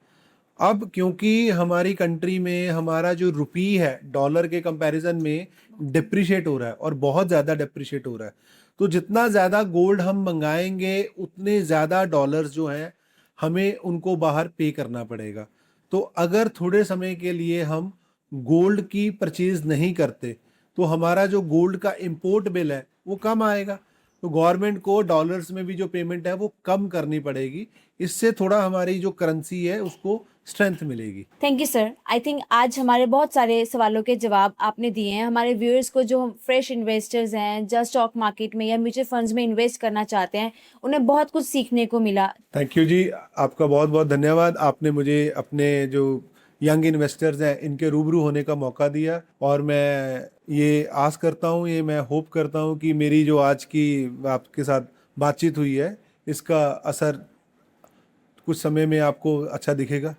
अब क्योंकि हमारी कंट्री में हमारा जो रुपी है डॉलर के कंपैरिजन में डिप्रिशिएट हो रहा है, और बहुत ज़्यादा डिप्रिशिएट हो रहा है, तो जितना ज़्यादा गोल्ड हम मंगाएंगे उतने ज़्यादा डॉलर्स जो हैं हमें उनको बाहर पे करना पड़ेगा। तो अगर थोड़े समय के लिए हम गोल्ड की परचेज नहीं करते तो हमारा जो गोल्ड का इंपोर्ट बिल है वो कम आएगा, तो गवर्नमेंट को डॉलर्स में भी जो पेमेंट है वो कम करनी पड़ेगी। इससे थोड़ा हमारी जो करेंसी है उसको स्ट्रेंथ मिलेगी। Thank you sir. I think आज हमारे बहुत सारे सवालों के जवाब आपने दिए हैं। हमारे व्यूअर्स को, जो फ्रेश इन्वेस्टर्स हैं, जस्ट स्टॉक मार्केट में या म्यूचुअल फंड्स में इन्वेस्ट करना चाहते हैं, उन्हें बहुत कुछ सीखने को मिला। थैंक यू जी, आपका बहुत बहुत धन्यवाद। आपने मुझे अपने जो यंग इन्वेस्टर्स हैं इनके रूबरू होने का मौका दिया, और मैं ये आस करता हूँ, ये मैं होप करता हूँ कि मेरी जो आज की आपके साथ बातचीत हुई है इसका असर कुछ समय में आपको अच्छा दिखेगा।